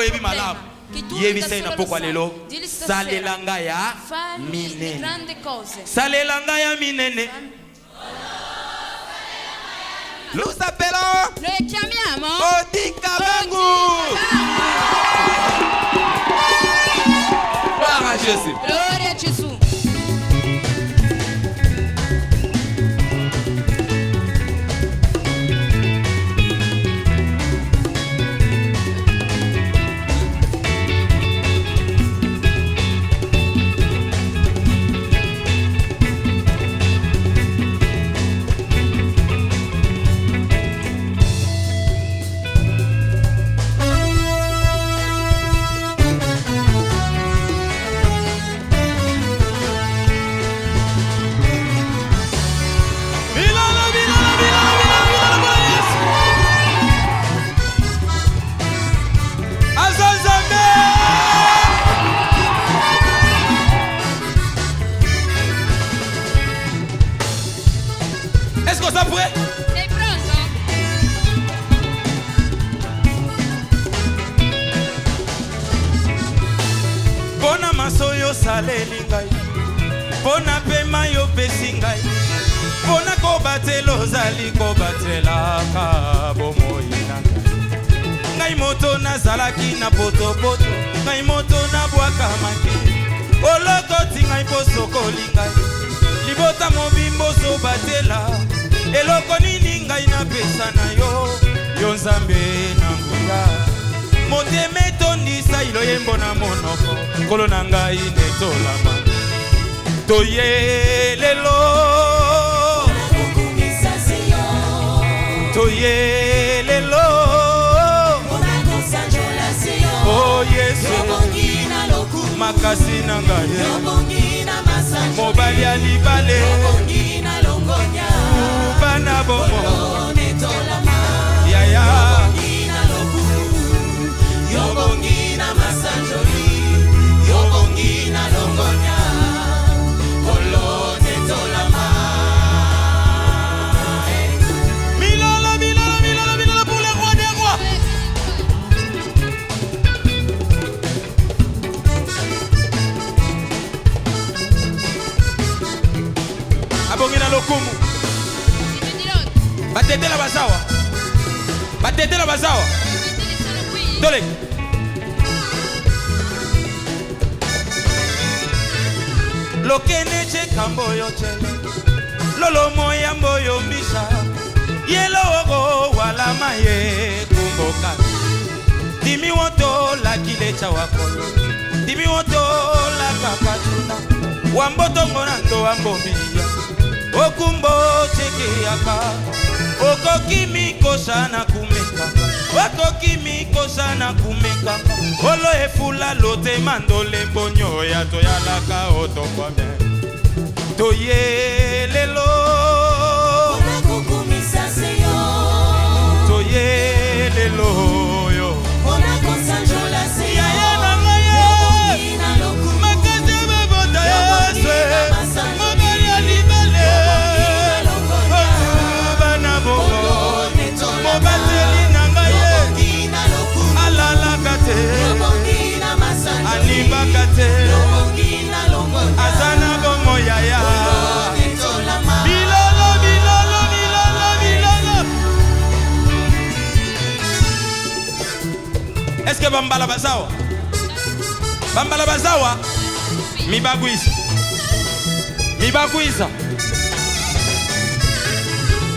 ebi malamu. Yebisa ina pokwa lelo. Salelanga ya minene. Salelanga ya minene. Nous appelons le chiamiamo Odika Bangu. Gloire à Jésus. Gloria a Gesù. Est-ce qu'on s'en prêt? Sei pronto? Bona masoyo saleli ngai. Bona pema yo pesi ngai. Bona kobatelo zali kobatela ka bomoi na ngai. Ngai moto nazalaki na potopoto. Ngai moto na bwaka maki. Olokoti ngai posokoli ngai. Libota mobimbo so batela. Eloko nini ngai na pesa na yo. Yo nzambe na nguya. Moteme tondisa ilo yembo na monoko. Kolo na ngai netolama. Toye lelo. Toye lelo. Oh Yesu. Makasi na ngai. Mobali alibale. Bana bomo. Yaya. Yobongina masanjoli. Yobongina longonya. Kolone tolama. Milala, milala, milala, milala pour les rois des rois. Abongina lokumu. Batete la basawa. Batete la basawa. Dole. Lokene che kambo yo chele. Lolo moya mboyo mbisha. Yelo ogo wala maye kumboka. Dimi woto la kilecha wakolo. Dimi woto la kakatuna. Wamboto ngonando wambombiya. Okumbo cheke yaka. Oko kimiko sana kumeka. Oko kimiko sana kumeka. Olo efula lote mandole bonyo ya toyalaka otokwame. Toye lelo. Toye lelo yo. Yaya na ngaye. Makate bebota yase. Mobali alibale. Bana bobo. Mobateli na ngaye. Alala kate. Animba kate. Azana bomo yaya. Bilolo, bilolo, bilolo, bilolo. Est-ce que Bambala Bazawa? Bambala Bazawa? Mibaguisa. Mibaguisa.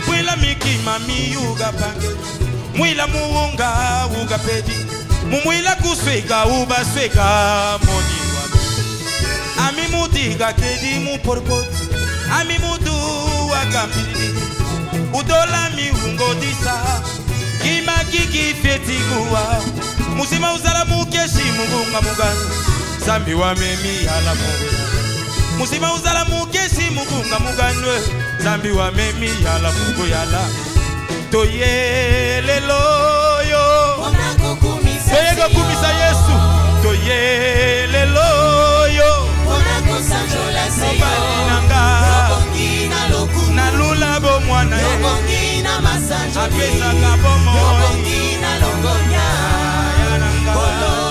Mwila miki mami yuga pange. Mwila muunga uga pedi. Mumwila kusweka uba sweka moni wabi. Ami mudiga kedi mu porpoti. Ami mudu wakambili. Udola mi ungo disa. Kima kiki feti guwa. Musima uzala mukeshi mugunga mugano. Zambi wa memi ala mugunga. Musima uzala mukeshi mugunga mugano. Zambi wa memi ala muguyala. Toye lelo yo. Toye go kumisa Yesu. Toye lelo yo. Mobali nanga. Na lula bo mwana. Apesa kabomo. Yobongina longonya. Yananga.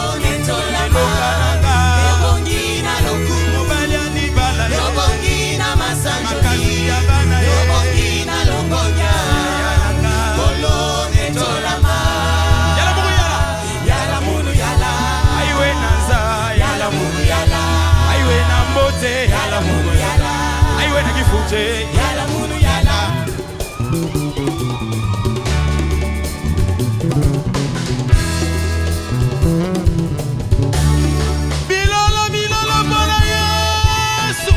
bele yala munu yala aiwe na kifute yala munu yala bilolo bona Yesu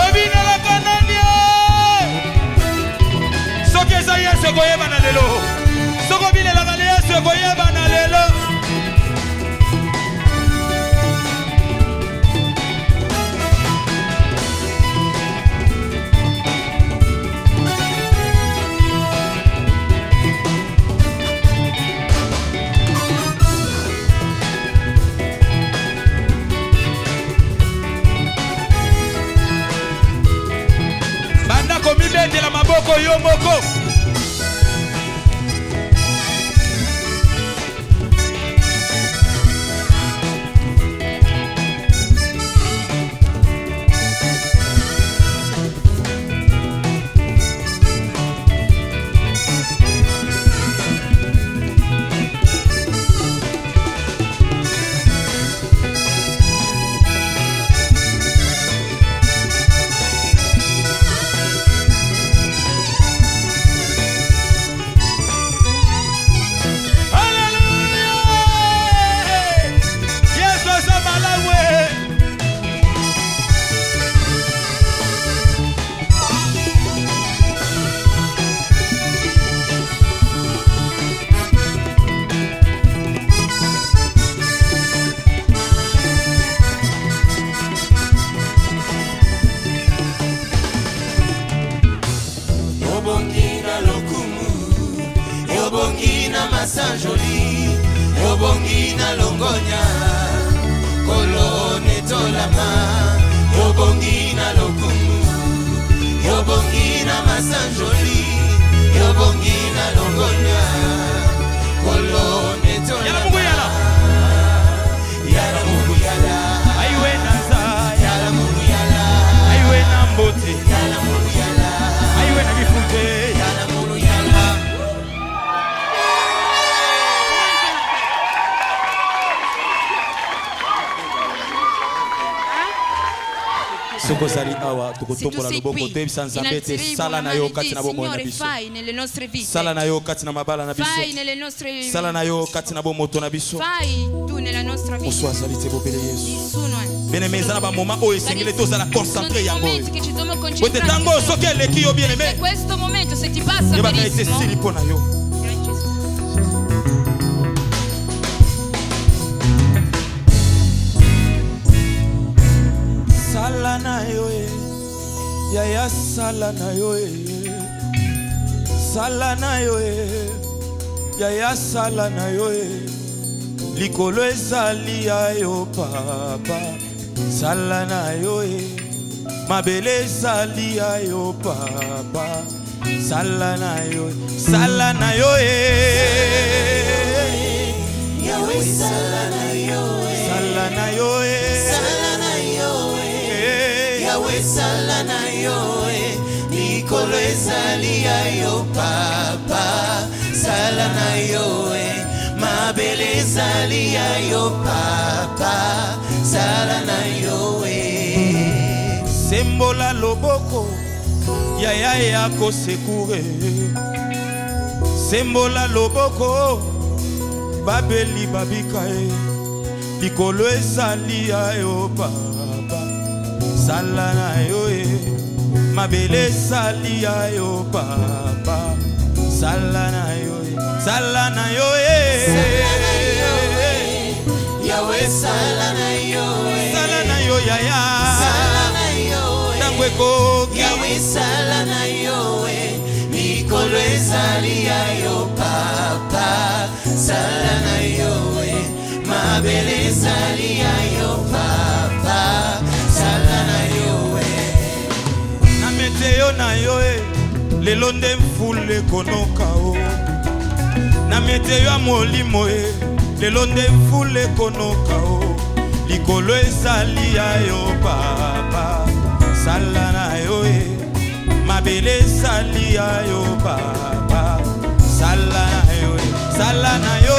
obinala kanania sokeza Yesu koyeba na lelo soko bilela kana Yesu koyeba na lelo banda komibendela maboko yo moko Yobongina masanjoli, yobongina longonya, kolone tolama, yobongina lokumu, yobongina masanjoli, yobongina longonya, kolone tolama. Yala mungu yala, aiwe naza yala mungu yala, aiwe na mbote yala mungu yala, aiwe na kifute yala mungu yala. soko zali awa tukotombola loboko toyebisa nzambe te sala na yo kati na bomoi na biso sala na yo kati na mabala na biso sala na yo kati na bomoto na biso mosu azali te bobele Yesu bien-aimé eza na bamoma oyo esengeli tozala concentre yango bote ntango soki eleki yo bien-aimé yebaka ete esili mpo na yo sala na yo yaya sala na yo sala na yo yaya sala na yo likolo ezali ya yo papa sala na yo mabele ezali ya yo papa sala na yo sala na yo Yahweh sala na yo sala na yo sala na yo Yahweh sala na yo likolo ezali ya yo papa sala na yo mabele ezali ya yo papa sala na yo sembola loboko yaya yako sekure sembola loboko babeli babikae likolo ezali ya yo papa sala na yo mabele ezali ya yo papa sala na yo sala na yo Yahweh sala na yo sala na yo yaya sala na yo Koki Yahweh sala na yo likolo ezali ya yo papa sala na yo mabele ezali ya yo papa sala na yo na meteo na yo lelo nde mfule konoka o na meteo ya molimo lelo nde mfule konoka o likolo ezali ya yo papa sala na yo mabele ezali ya yo papa sala na yo sala na yo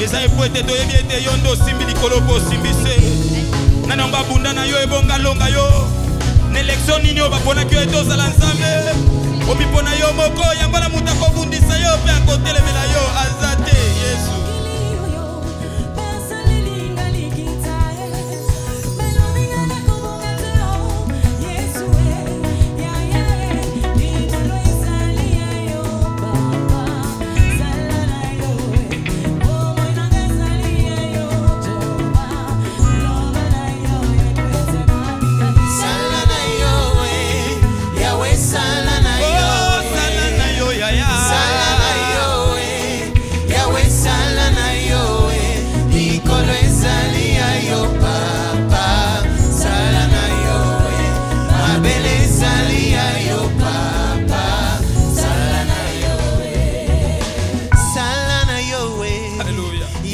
eza epoete toyebi ete yo ndo osimbi likolo mpo osimbise nani yango babunda na yo ebonga longa yo na elektio nini oyo baponaki yo ete ozala nzambe obi mpo na yo moko yango na moto akobundisa yo mpe akotelemela yo aza te Yesu.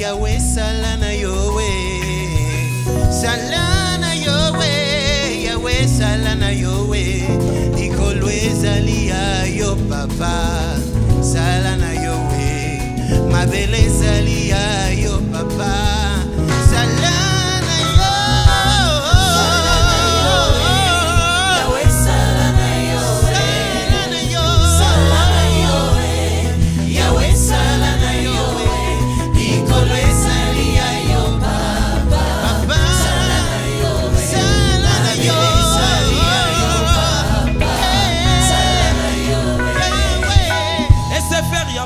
Yahweh salana yowe, salana yowe, Yahweh salana yowe, ikolwezalia yo papa, salana yowe, mabele zalia yo papa, salana yo, Yahweh salana yowe, salana yo, salana yowe, Yahweh salana yowe.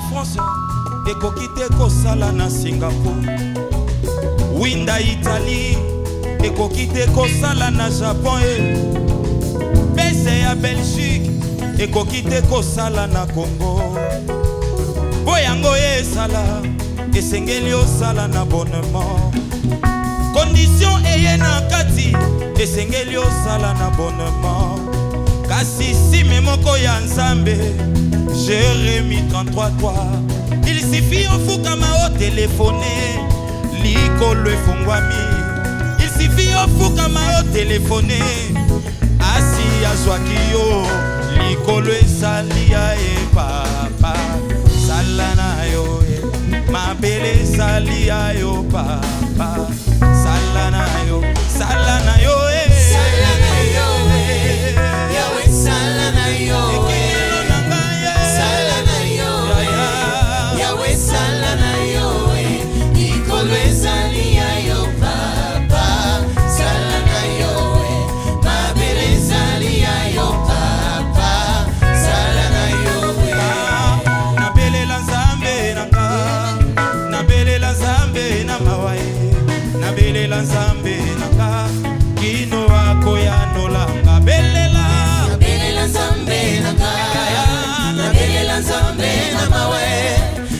France ekoki te kosala na Singapour, winda Italie ekoki te kosala na Japon, bese ya Belgique ekoki te kosala na Congo. Boyango esala esengeli osala na abonnement, condition eye na kati esengeli osala na abonnement. Kasi si memoko ya Nzambe Jérémie 33:3, il suffit ofukama o téléphoner likolo efungwami, il suffit ofukama o téléphoner asi azwaki yo likolo esali ya papa, salana yo mabele esali ya yo papa, salana yo, salana yo salana yo Yahweh salana yo Nzambe nanga kino wako ya nolanga belela nabelela Nzambe nanga nabelela Nzambe na mawe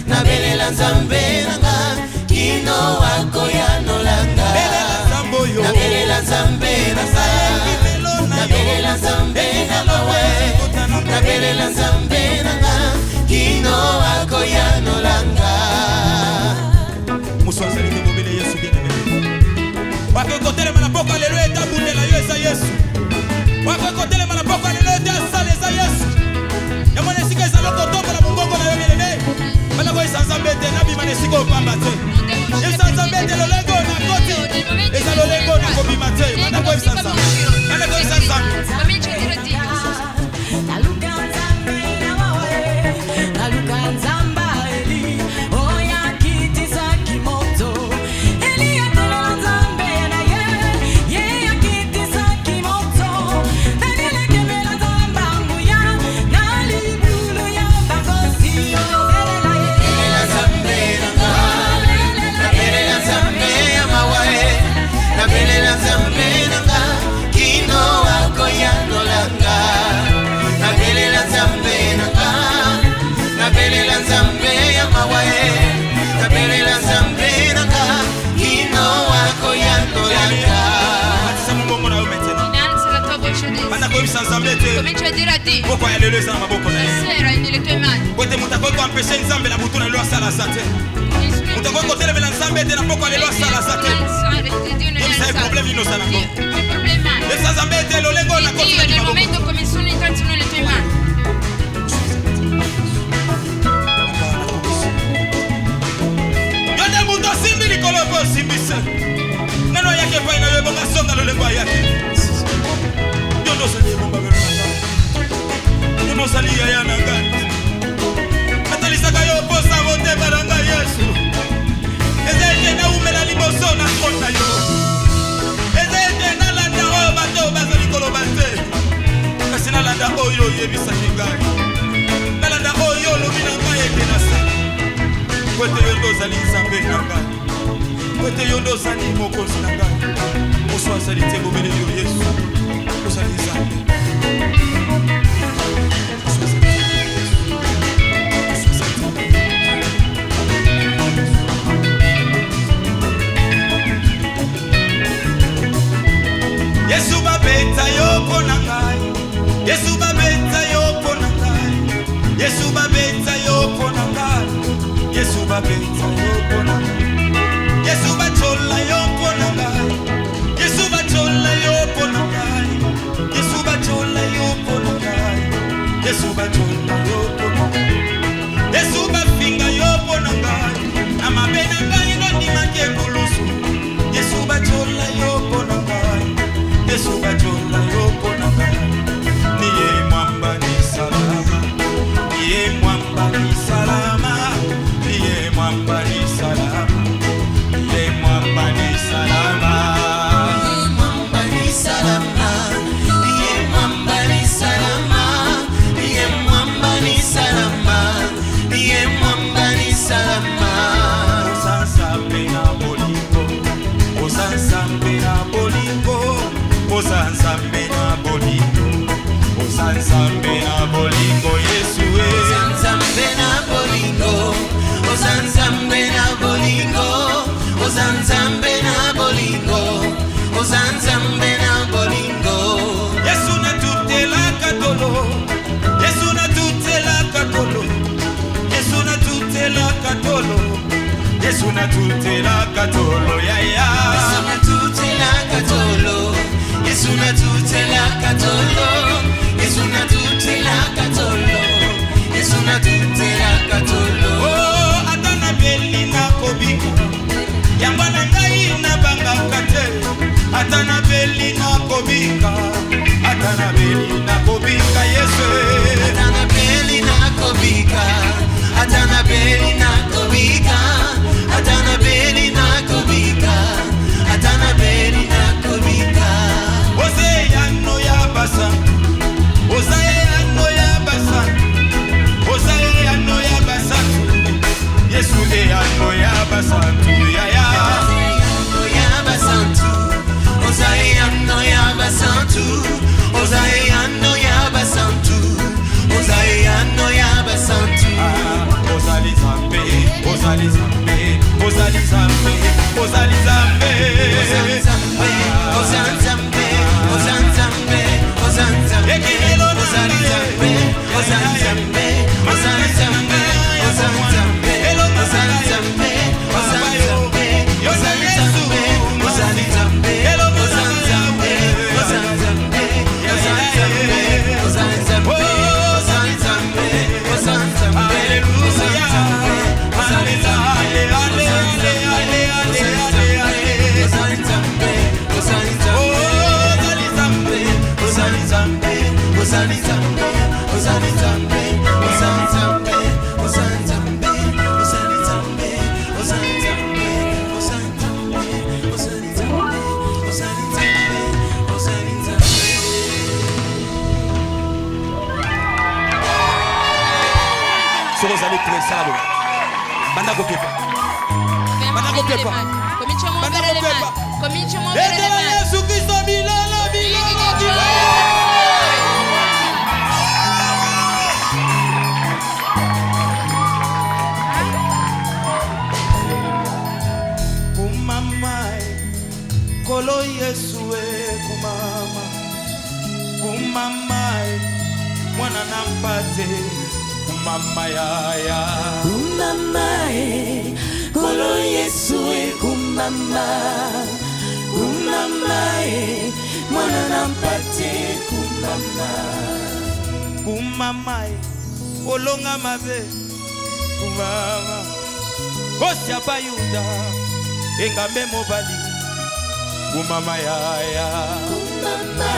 nabelela Nzambe nanga kino wako ya nolanga belela Nzambo yo nabelela Nzambe nanga nabelela Nzambe na mawe nabelela Nzambe nanga kino wako ya nolanga muswazali ni mobile Yesu bien-aimé. Wakekotele malapoko aleluya etabundela yo eza Yesu. Wakekotele malapoko aleluya etasala eza Yesu. Yamone esika eza lokotombola mongongo na yo bien-aimé. Balako eza Nzambe te nabima na esika opamba te. Eza Nzambe te lolengo na koti. Eza lolengo na kobima te. Balako eza Nzambe. Balako eza Nzambe. Comincia a dire a Dio. Sera in le tue mani. Dio nel momento come sono entrati nelle tue mani. simbise. Neno yake pa inayo bonga songa lolengwa yake. Yondo sali bomba beranga. Yondo sali ya nanga. Atalisaka yo posa vote baranga Yesu. Ezete na umela liboso na kota yo. Ezete na landa o bato bazali kolobate. Kasina landa oyo yebisa kingai. Na landa oyo lobina ngai tenasa. Kwete yondo zali nzambe nanga. Kwete yondo zali mokozi nanga. Oswa zali tego bele yo Yesu. Osali nzambe. Yesu babeta yo ponangai. Yesu babeta yo ponangai. Yesu babeta yo ponangai. Yesu babeta yo ponangai. Yesu bachola yo ponangai. Yesu bachola yo ponangai. Yesu bachola yo ponangai. Yesu bachola yo ponangai. Yesu bafinga yo ponangai. Amabena ngai no dimanje kulusu. Yesu bachola yo ponangai. Yesu bachola yo ponangai. Niye mwamba ni salama. Niye mwamba ni salama. Niye mwamba ni salama. Niye mwamba ni salama. Niye mwamba ni salama. Niye mwamba ni salama. Niye mwamba ni salama. Niye mwamba ni salama. Osansambe na bolingo. Osansambe na bolingo. Osansambe na bolingo. Osansambe na bolingo Yesu we. Osansambe na bolingo. Osansambe na bolingo. Osansambe na bolingo. Osansambe na bolingo. Yesu na tutela katolo. Yesu na tutela katolo. Yesu na tutela katolo. Yesu na tutela katolo ya ya. Yesu na tutela katolo. Yesu na tutela katolo. Yesu na tutela katolo. Yesu na tutela katolo. Oh atana beli na kobika. Yambana ngai na banga kate. Atana beli na kobika. Atana beli na kobika Yesu. Atana beli na kobika. Atana beli na kobika. Atana beli na kobika. Atana beli na kobika. Ozeano ya basa. Ozeano ya basa. Ozeano ya basa. Yesu ano ya basa tu ya ya. Ozeano ya basantu. Ozeano ya basantu. Ozeano ya basantu. Ozeano ya basantu. Ozali zambe, ozali zambe, ozali zambe, ozali zambe. Ozanzambe, ozanzambe, ozanzambe, ozanzambe. Ozanzambe, ozanzambe, ozanzambe, ozanzambe. Ozanzambe, ozanzambe, ozanzambe, ozanzambe. Ozanzambe, ozanzambe, ozanzambe, ozanzambe. Ozanzambe, ozanzambe, Sorozali Kresalo. Bandago pepa. Bandago pepa. Cominciamo a muovere le mani. Cominciamo a muovere le mani. Yesu Cristo milala milala. Kumamai kolo Yesu kumama. Kumamai mwana nampate. Kumama ya. Kumamae, kolo Yesu kumama. Kumamae, mwana nampate kumama. Kumamae, olonga mabe. Kumama, kosi abayuda. engambe mobali kumama yaya kumama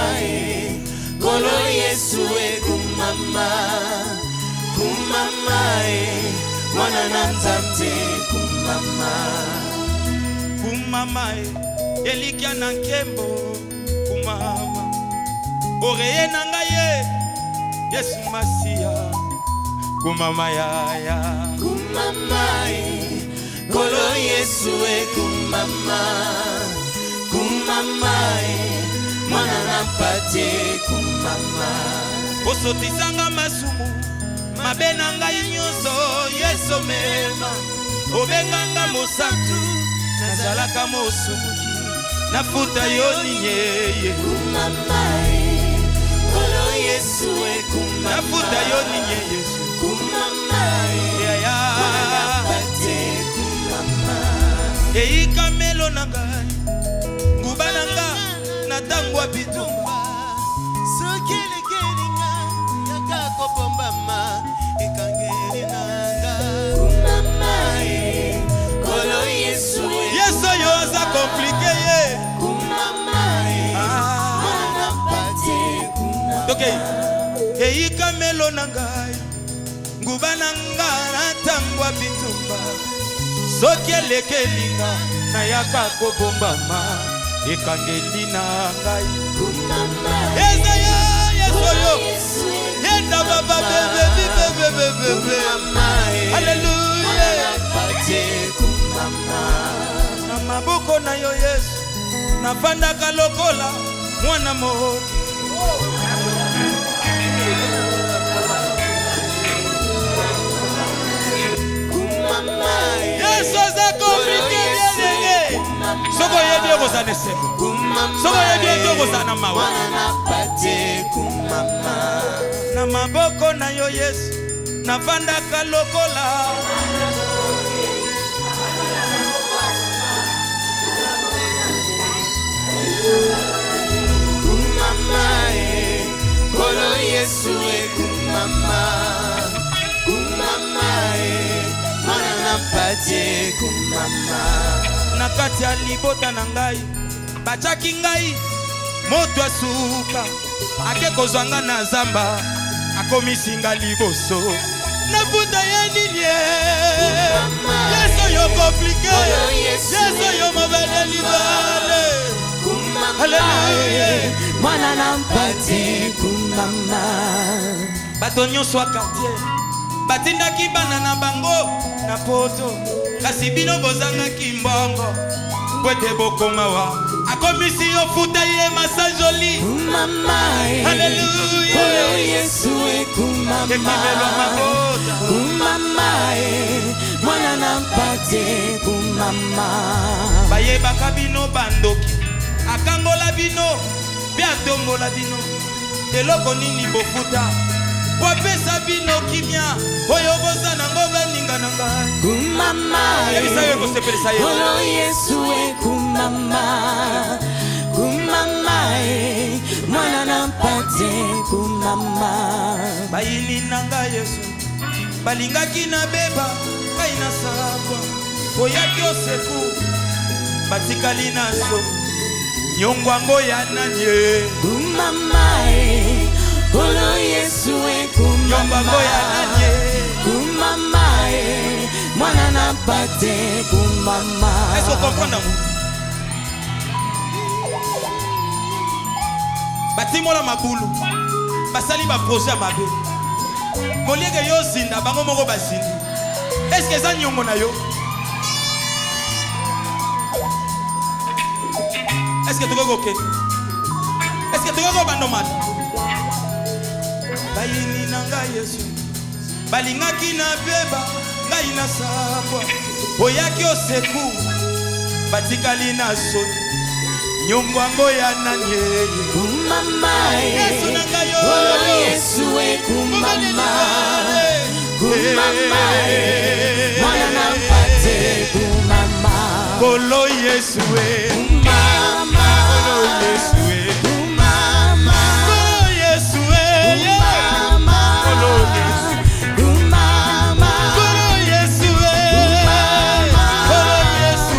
kolo Yesu kumama kumama mwana na nzambe kumama kumama elikia na nkembo kumama oreye na ngai Yesu Masia kumama yaya kumama kolo Yesu kumama kumama mwana na pate kumama osotisanga masumu mabe na ngai nyonso Yesu mema obenganga mosantu nazalaka mosumuki nafuta yo ninyeye kumama kolo Yesu kumama nafuta yo ninyeye Yesu kumama yaya pate kumama eikamelo na ngai nguba na nga na tangwa bitumba sokelekelinga yakakobombama ekangeli nanga kumama kolo Yesu Yesu yo aza komplike ye kumama mwana pate kumama okay eikamelo na ngai nguba na nga na tangwa bitumba soki elekelinga nayaka kobombama ekangeli na ngai eza ya Yesu yo yenda baba bebe haleluya na maboko na yo Yesu nafandaka lokola mwana moki Yesu aza komplike bien soko yebi okozana eseko soko yebi okozana mawa na maboko na yo Yesu nafandaka lokola kumama kolo Yesu kumama kumama mwana na pate kumama na kati ya libota na ngai bachaki ngai moto asuka ake kozwanga na zamba akomisinga liboso nafuta ye nini Yesu yo komplike Yesu yo mabele libale haleluya mwana na mpate kumama bato nyonso ya quartier batindaki bana na bango na poto kasi bino bozangaki mbongo po ete bokomawa akomisi yo futa ye masajoli kumama haleluya Yesu kumama ekimelo mabota kumama mwana na mpate kumama bayebaka bino bandoki akangola bino mpe atombola bino eloko nini bofuta wapesa bino kimia oyo boza nango baninga na ngai kumama yebisa yo kosepelisa ye olo Yesu kumama kumama mwana na mpate kumama bayini na ngai Yesu balingaki na beba ngai na sabwa oyaki oseku batikali na so nyongwango ya nanye kumama olo Yesu nyongwango kumama ya nanye kumama mwana na mpate kumama est-ce que vous comprenez batimola mabulu basali ba projet mabe molieke yo zinda bango moko bazindi est-ce que eza nyongo na yo est-ce que tokoki kokende est-ce que tokoki kobandomata bayini na ngai Yesu balingaki na beba ngai na sabwa oyaki oseku batikali na soni nyongwango ya nanye kumama Yesu na ngai yo olo Yesu kumama kumama mwana na mpate kumama kolo Yesu kumama kolo Yesu kumama kolo Yesu kumama kolo Yesu kumama kolo Yesu kolo Yesu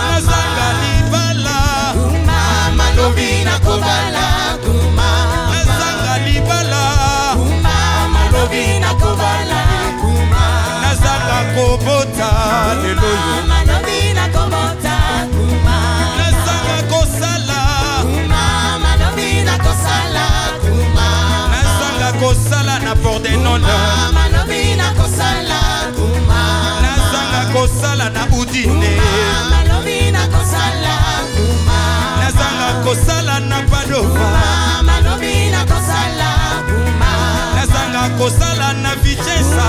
nazanga libala malobi nakobala kuma nazanga libala malobi nakobala kuma nazanga kobota lelo yo malobi nakobota kuma nazanga kosala malobi nakosala kuma nazanga kosala na pour des honneurs malobi nakosala kuma nazanga kosala na udine malobi nakosala kuma nazanga kosala na padova malobi nakosala kuma nazanga kosala na Vicenza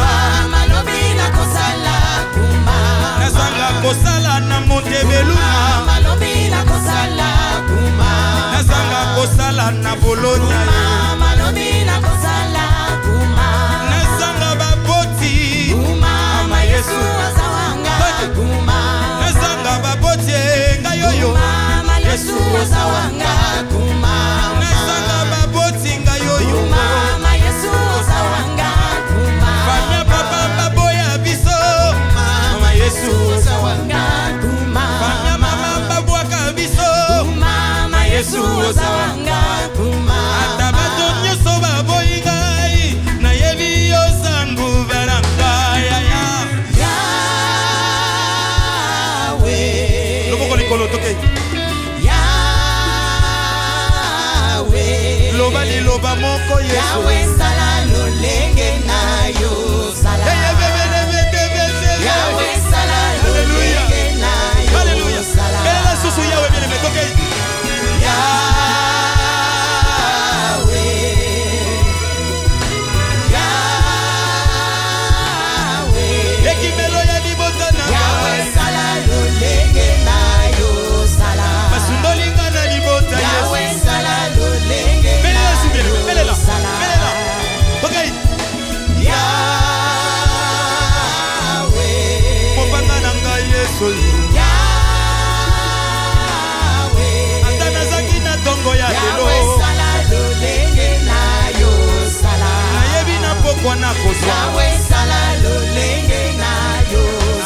malobi nakosala kuma nazanga kosala na Montebelluna malobi nakosala kuma nazanga kosala na Bologna malobi nakosala kuma nazanga baboti mama Yesu azawanga kuma nazanga baboti ngayoyo mama Yesu azawanga kuma nazanga baboti ngayoyo mama Yesu azawanga kuma fanya papa baboya biso mama Yesu azawanga kuma fanya mama babwaka biso mama Yesu azawanga kuma ata bato nyonso baboyi ngai nayebi yo sangu balanga yaya Yahweh loboko likolo toke Yahweh loba liloba moko Yesu Yahweh sala lolenge na yo sala Yahweh sala lolenge na yo Alléluia. sala Bela susu yawe bien aimé toke Yahweh ekimelo ya libota na Yahweh sala lolenge na yo sala basundolinga na libota Yesu Yahweh sala lolenge na belela su bien aimé belela yo sala belela toke Yahweh mopanga na ngai Yesu Yahweh ata nazangi na tongo ya lelo Yahweh sala lolenge na yo sala nayebi na pokwa na kozwa Yahweh sala lolenge na yo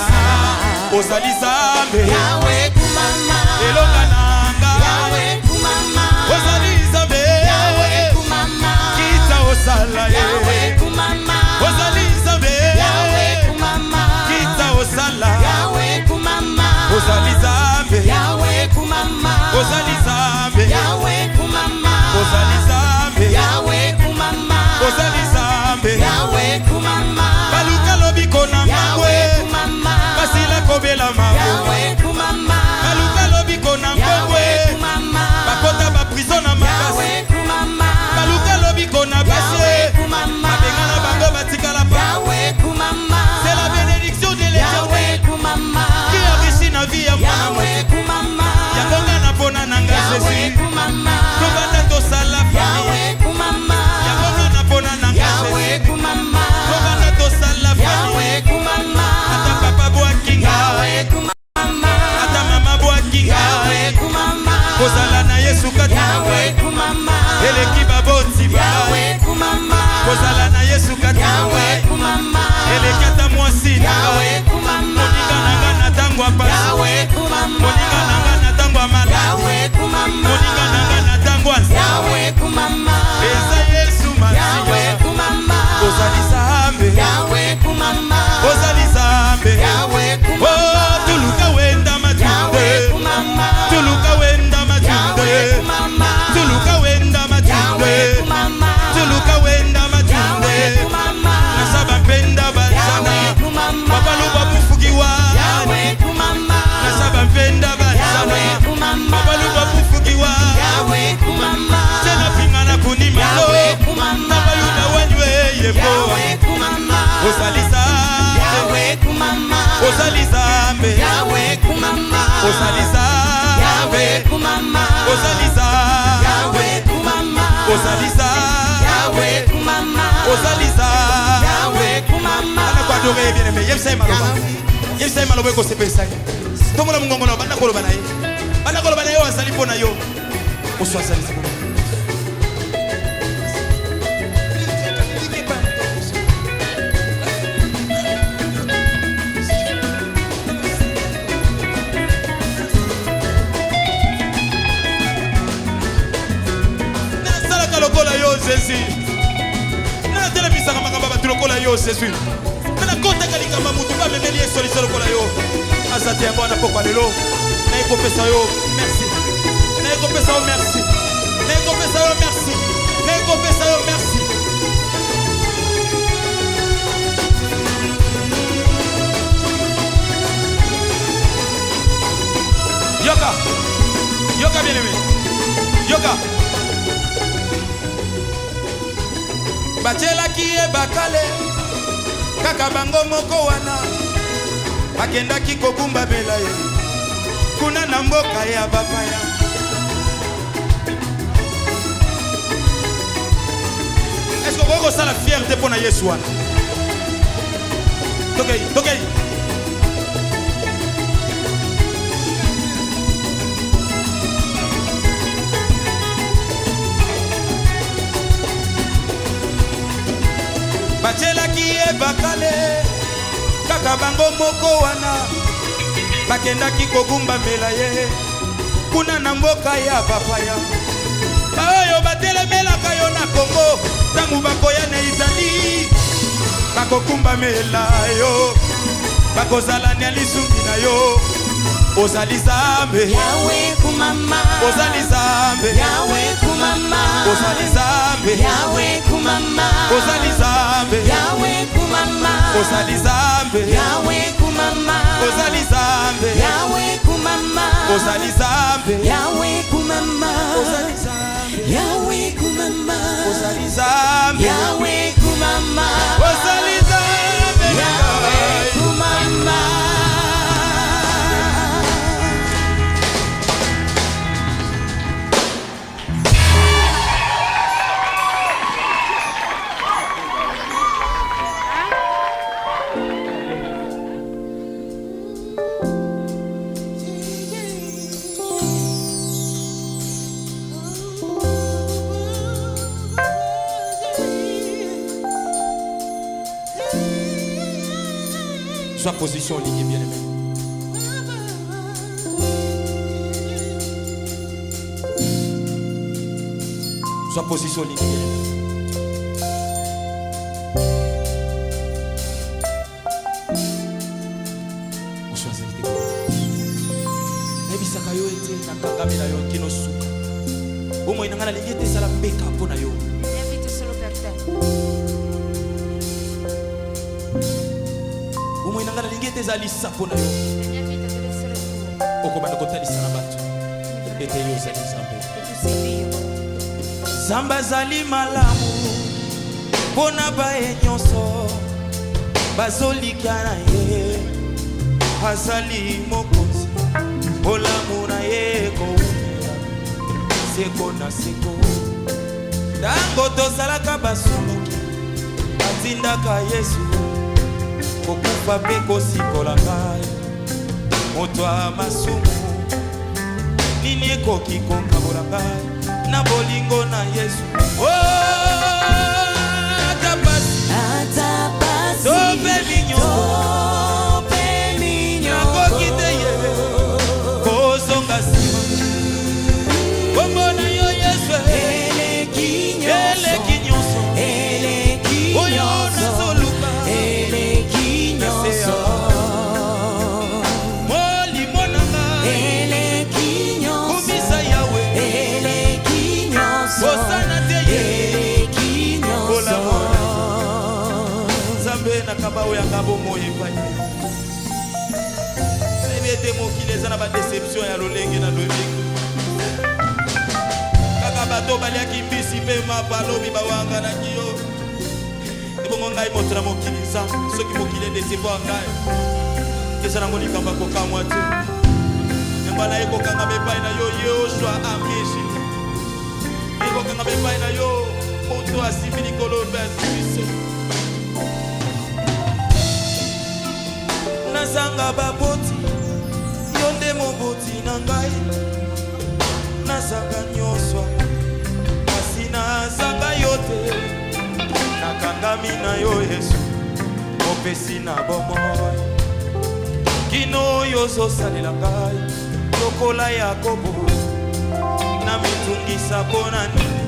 sala ozali Nzambe Yahweh kumama elonga nanga Yahweh kumama ozali Nzambe Yahweh kumama kita osala ye Yahweh kumama ozali Nzambe Yahweh kumama kita osala Yahweh kumama ozali Nzambe Yahweh kumama ozali Nzambe Yahweh kumama ozali Nzambe Yahweh kumama ozali Nzambe Yahweh kumama baluka lobiko na mangwe Yahweh kumama basila kobela mangwe Yahweh kumama baluka lobiko na ngongwe Yahweh kumama bakota baprizo na makasi Yahweh kumama baluka lobiko na basie Yahweh kumama babenga na bango batikala pa Yahweh kumama c'est la bénédiction de Yahweh l'éternel kumama qui enrichit na vie ya mwana Yahweh moto kumama yango nga na mpona na nga Yahweh Jésus kumama tobanda tosala famille Yahweh kumama yango nga na mpona na nga Yahweh Jésus kumama tobanda tosala Yahweh famille kumama ata papa bwakinga Yahweh kumama ata mama bwakinga Yahweh kumama kozala na Yesu kati Yahweh kumama eleki baboti Yahweh kumama kozala na Yesu kati Yahweh kumama eleki ata mwasi na Yahweh kumama moninga na nga na ntango ya pasi Yahweh kumama moninga na nga na ntango ya maladi Yahweh kumama moninga na nga na ntango ya nzala Yahweh kumama eza Yesu Yahweh masiya kumama ozali Nzambe Yahweh kumama ozali Nzambe Yahweh oh kumama tuluka wenda matunde Yahweh kumama tuluka wenda matunde Yahweh kumama tuluka wenda matunde Yahweh kumama tuluka wenda matunde Yahweh kumama nasaba mpenda bazana Yahweh kumama babalu babufugiwa Yahweh kumama nasaba mpenda bazana Yahweh kumama babalu babufugiwa Yahweh kumama tena pinga na kunima Yahweh kumama babalu na wanywe yembo Yahweh kumama ozali Nzambe Yahweh kumama ozali Nzambe Yahweh kumama ozali Nzambe Yahweh kumama ozali Nzambe Yahweh kumama ozali Nzambe Yahweh kumama ozali Nzambe Yahweh kumama ana kwa adore bien aimé yebisa maloba yebisa maloba ko sepesa tomona mungongo na banda koloba na ye azali pona yo oso azali sikola plaisir. Na tele bisaka makamba ba tulokola yo c'est sûr. Na kota kalika mamutu ba memeli yeso lisolo kola yo. Azate abona pokwa lelo. Na ekopesa yo merci. Na ekopesa yo merci. Na ekopesa yo merci. Na ekopesa yo merci. Yoka. Yoka bien aimé. Yoka. Bachela kiye bakale kaka bango moko wana bakenda kikobumba bela ye kuna na mboka ya bapaya. Est-ce que vous avez la fierté pour Yesu wana? Tokei. Bachela kiye bakale kaka bango moko wana bakenda kikobumba mela ye kuna na mboka ya bapaya. Baoyo batelemelaka yo na Kongo tangu bakoya na Italie bakokumba mela yo bakozala na lisungi na yo. Ozali Zambe Yahweh kumama, Ozali Zambe Yahweh kumama, Ozali Zambe Yahweh kumama, Ozali Zambe Yahweh kumama, Ozali Zambe Yahweh kumama, Ozali Zambe Yahweh kumama, Ozali Zambe Yahweh kumama, Ozali Zambe Yahweh kumama, Ozali Zambe Yahweh kumama, Ozali Zambe Yahweh kumama. Sois position lignée bien aimé. Sois position lignée bien aimé. On choisit de quoi. Nebisaka yo ete na kangami na yo kino suka. Omo inangana lingete sala beka pona yo. Invite solo per te. Omo inangana lingete zali sapona yo. Invite deve essere tuo. Okobanda kotalisa na bato. Ete yo zali Zambe. Che tu sei Dio. Zamba zali malamu pona bae nyonso bazolika na ye azali mokonzi olamu na ye koumela seko na seko ntango tozalaka basuluki batindaka Yesu kokufa mpe kosikola ngai moto ya masumu nini ekoki kokabola ngai na bolingo na Yesu. Oh, atapasi tope minyo nakokite ye kozonga nsima kombo na yo Yesu eleki nyonso oyo nazoluka molimo nanga kumisa yawe osana te ye Zambe nakaba oyanga bomoi epai ebi ete mokili eza na badeception ya lolenge na lolenge kaka bato baliaki mbisi mpe mapa lobi bawanganaki yo ebongo ngai moto na mokili Nzambe soki mokili edecevoir ngai eza nango likambo akokamwa te embana ekokanga bepai na yo Yoshua amieshi ekokanga bepai na yo moto asimi likolo mpe asibiso nazanga baboti yo nde moboti na ngai nazanga nyonso kasi nazanga yo te nakangami na yo Yesu mopesi na bomoi kino oyo ozosalela ngai lokola Yakobo na mitungisa mpo na nini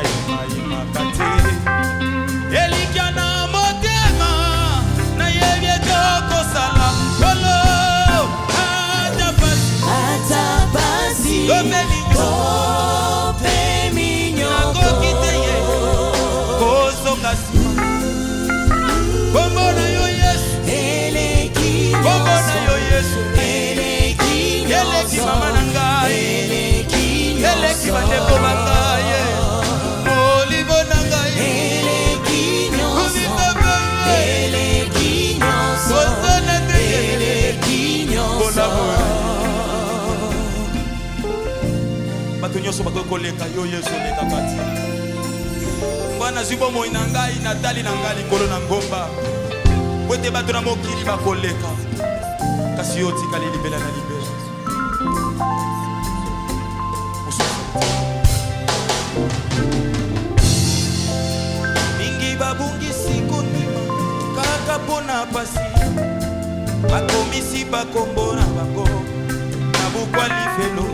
na ima kate Elikia na motema na yebye toko sala Kolo Atapasi Gope minyo Nako kiteye Koso kasima Kombo na yo Yesu Kombo na yo Yesu Eleki mama na ngai Eleki bandeko bangaye Olivo na ngai Eleki Sosona teye Kolabora Bato nyoso bako koleka yo Yesu leka kati Bwana zibo moi na ngai natali na ngai likolo na ngomba Wete bato na mokili bakoleka Kasi yo tika libela na libela Mingi babungi siku nima Kaka pona pasi Bakomisi bakombo na bango Nabukwa lifelo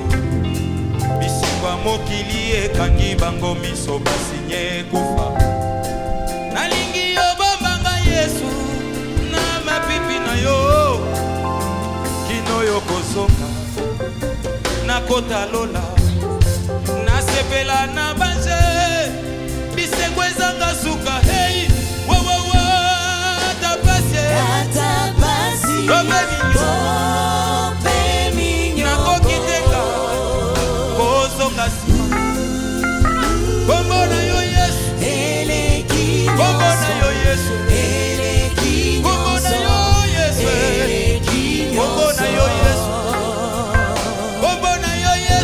Bisikwa mokili ekangi bango miso basinye kufa Nalingi yo bombanga Yesu Na mapipi na yo Kino yo kozonga Na kota lola Na sepela na banje Bisengwe zanga suka Hey, wo wo wo Atapasi Gope minyo Nako kitenga Kozonga sima Kombo na yo Yesu Kombo na yo Yesu Kombo na yo Yesu Kombo na yo Yesu Kombo na yo Yesu Kombo na yo Yesu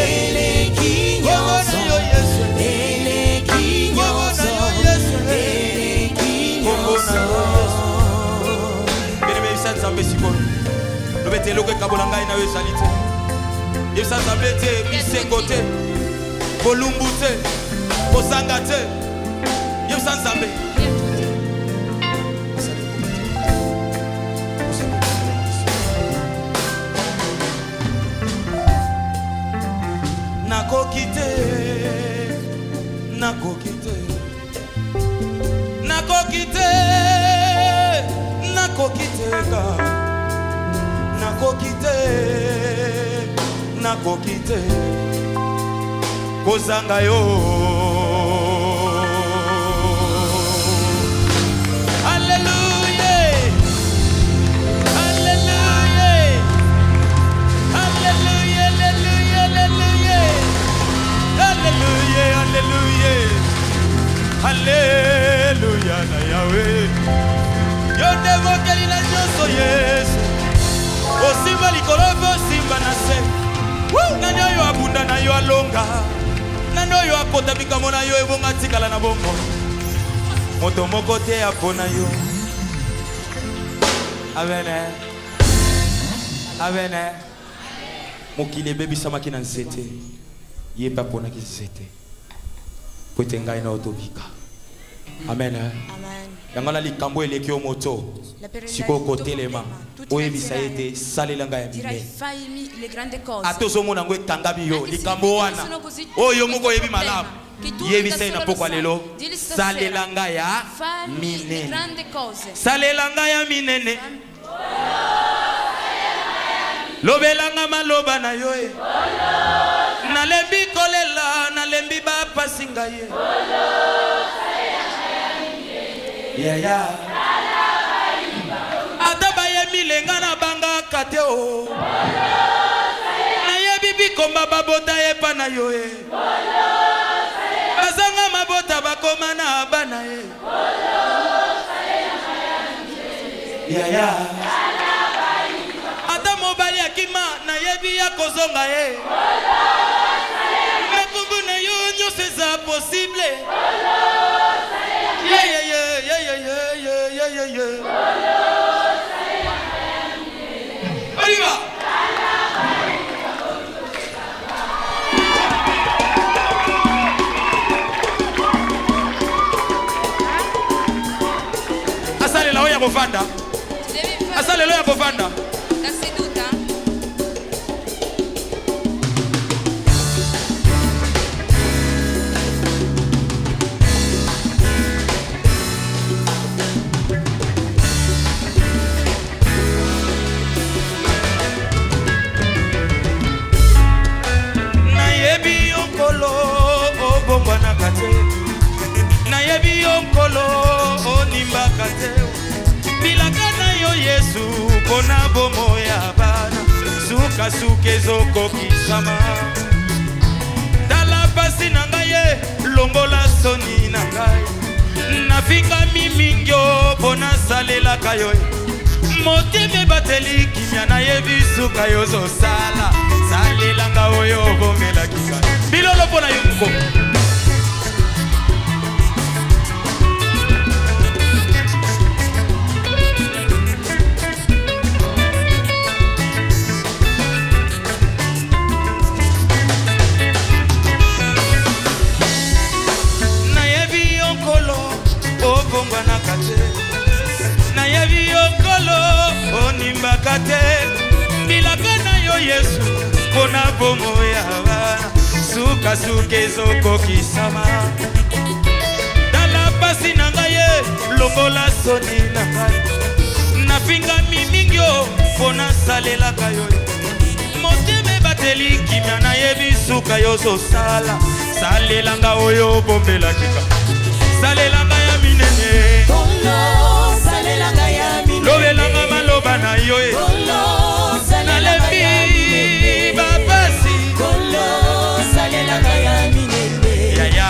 Kombo na yo Yesu Kombo na yo Yesu Bene bisa nzambe sikolo Lobete loko ekabola ngai na yo ezali te Yebisa nzambe te bisengo te Kolumbu te Kozanga te Yebisa nzambe Nakoki te Nakoki te Nakoki te Nakoki te Nakoki te Nakoki te Kozanga yo Hallelujah Hallelujah Hallelujah Hallelujah Hallelujah Hallelujah na Yahweh Yo devo kelina nyoso Yesu Osimba likolobo simba na se Nani oyo abunda na yo alonga Nani oyo akota bikamo na yo ebonga tikala na bongo Moto moko te apona yo Avene Avene Mokile bebi samaki na nzete Yeba pona ki nzete Kwete ngai na otobika Amen Yangala likambo eleki yo moto Siko kotelema Oyebisa ete salelanga ya mine Atozo mona ngwe kangabi yo Likambo wana Oyo moko yebi malamu Yebisa ina pokwa lelo Salelanga ya mine Salelanga ya minene Lobelanga maloba na yo Nalembi kolela Nalembi bapa singa ye Yeah Adaba ye milenga na banga kate o Na ye bibi komba babota ye pa na yo Bazanga mabota bakoma na abana ye Yeah Ata mobali akima na ye biya kozonga ye Mekumbu na yo nyose za possible Yeah Arriba Asale la oya kofanda Asale la oya kofanda La seduta Yesu pona bomo ya bana suka suka ezokokisama tala pasi na ngai ye longola soni na ngai nafinga mimingyo pona salelaka yo motema ebateli kimia nayebi suka yo ozosala salelanga oyo obomelaki ngai bilolo mpona yo moko nayebi yokolo onimbaka te bilaka na yo Yesu mpona bomo ya bana sukasuka ezokokisama tala pasi na ngai ye longola soni na ngai nafingami mingi o mpona salelaka yo motema ebateli kimia nayebi suka yo ozosala salelanga oyo obombelakika salelanga ya minene salelanga ya minene lobelanga maloba na yo nalembi bapasi salelanga ya minene yaya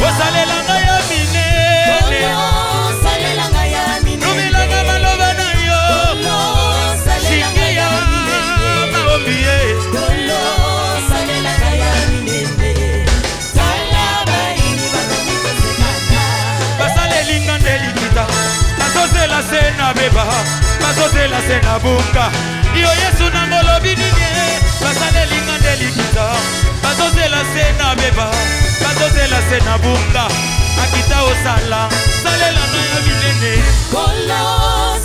osalelanga ya minene salelanga ya minene lobelanga maloba na yo sikia maombi ye salelanga ya minene basalelinga ndelikita bazozela se na beba bazozela se na bunga yo Yesu nangolobi nini basalelinga ndelikita bazozela se na beba bazozela se na bunga akita osala salelanga ya minene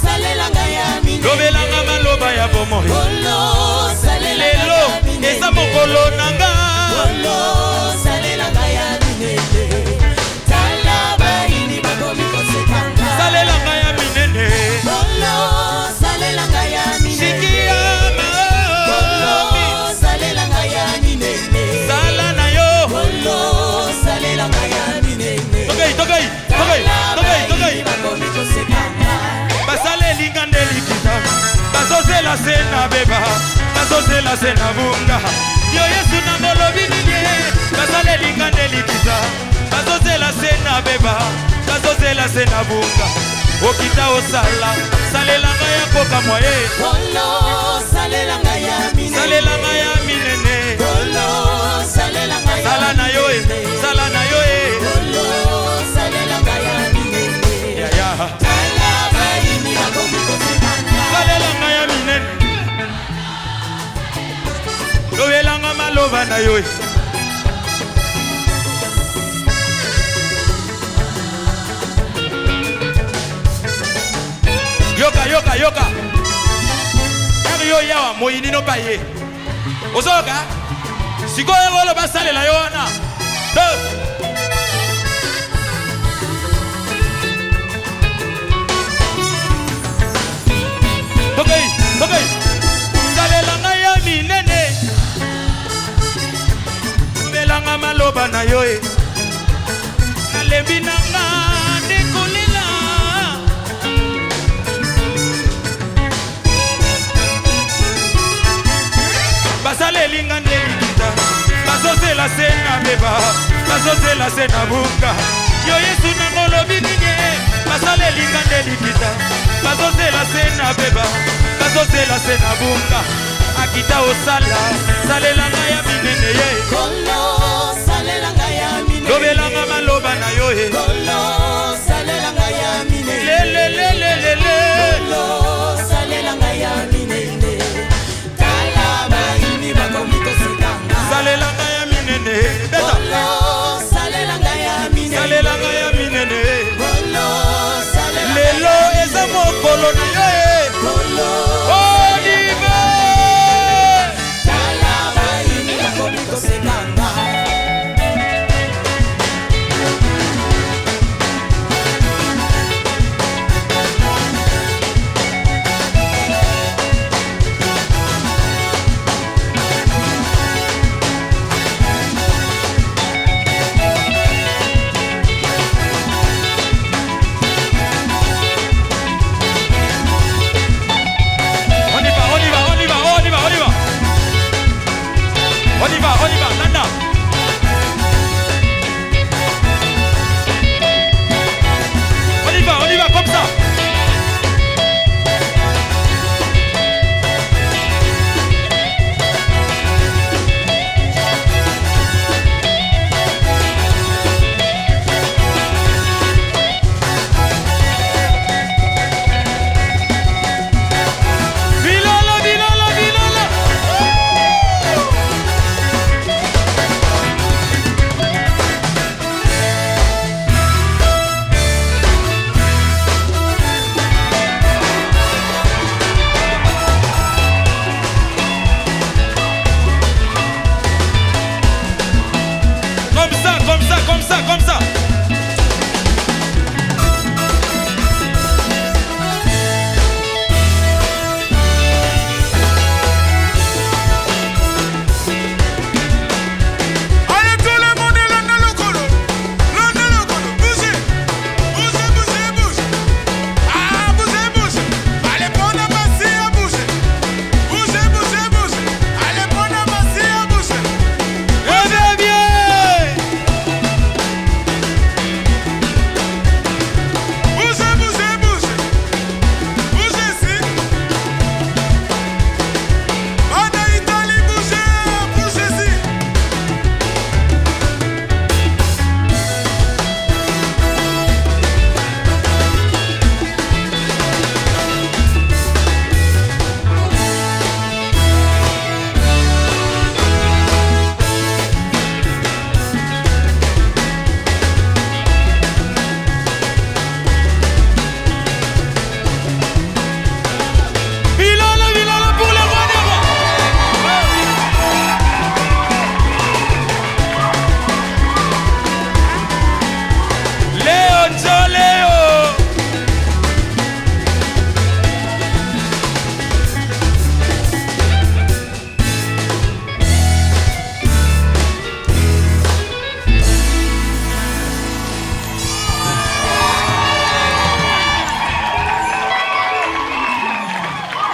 salelanga ya minene lobelanga maloba ya bomoi lelo eza mokolo nanga salelanga ya minene salelanga ya minene salelanga ya minene sikia maombi salelanga ya minene sala na yo salelanga ya minene tokei basalelinga ndelikita bazozela se na beba bazozela se na bunga yo Yesu nangolobi nini basalelinga ndelikita bazozela se na beba bazozela se na bunga okita osala salelanga ya koka mwaye salelanga ya minene salelanga ya minene salelanga ya sala na yo sala na yo salelanga ya minene yaya salelanga ya minene lobelanga maloba na yo yoka yari yo yawa moyini no baye ozoka sikoyo ngolo basalela yo wana tokei salelanga ya minene lobelanga maloba na yo nalembi nanga ndekolela basalelinga ndelikita bazozela se na beba bazozela se na bunga yo Yesu nangolobi nini basalelinga ndelikita bazozela se na beba bazozela se na bunga akita osala salelanga ya minene ye salelanga ya minene lobelanga maloba na yo salelanga ya minene lelelelelele salelanga ya minene salelanga ya minene beta salelanga ya minene salelanga ya minene lelo eza mokolo na yo olive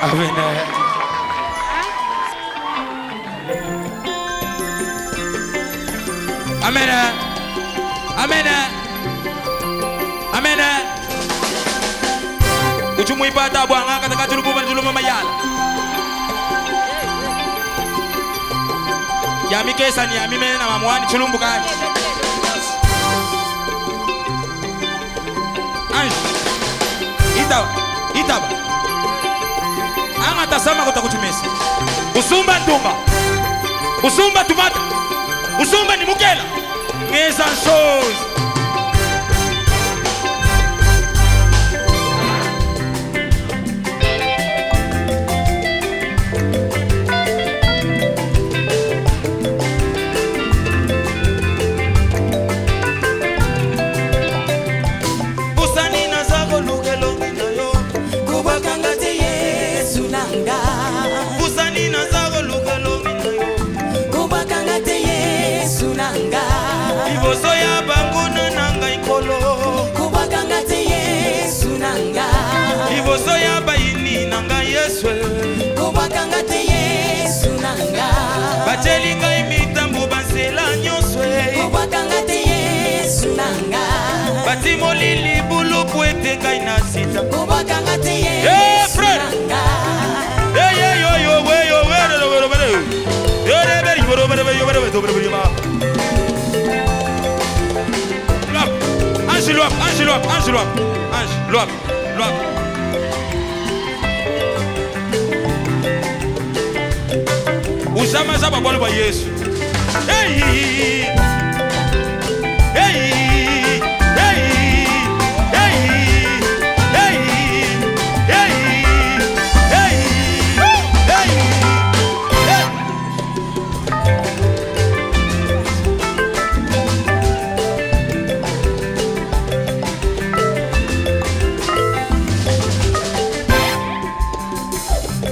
Amen. Amen. Amen. Amen. Uchumu ipata bwanga kataka tulukuba tulumu mayala. Ya mikesa ni ya mime na mamwani chulumbu kani. Anj. Itaba. Anga tasama kutakuchumesa. Usumba ndumba. Usumba tumata. Usumba ni mukela. Ngeza shows. Bachelinga imitambo bansela nyoswe Kubakangate Yesu nanga Batimo lili bulu puete kaina sita Kubakangate Yesu nanga Usama zaba bolu ba Yesu. Hey! Hey! Hey! Hey! Hey! Hey! Hey! Hey!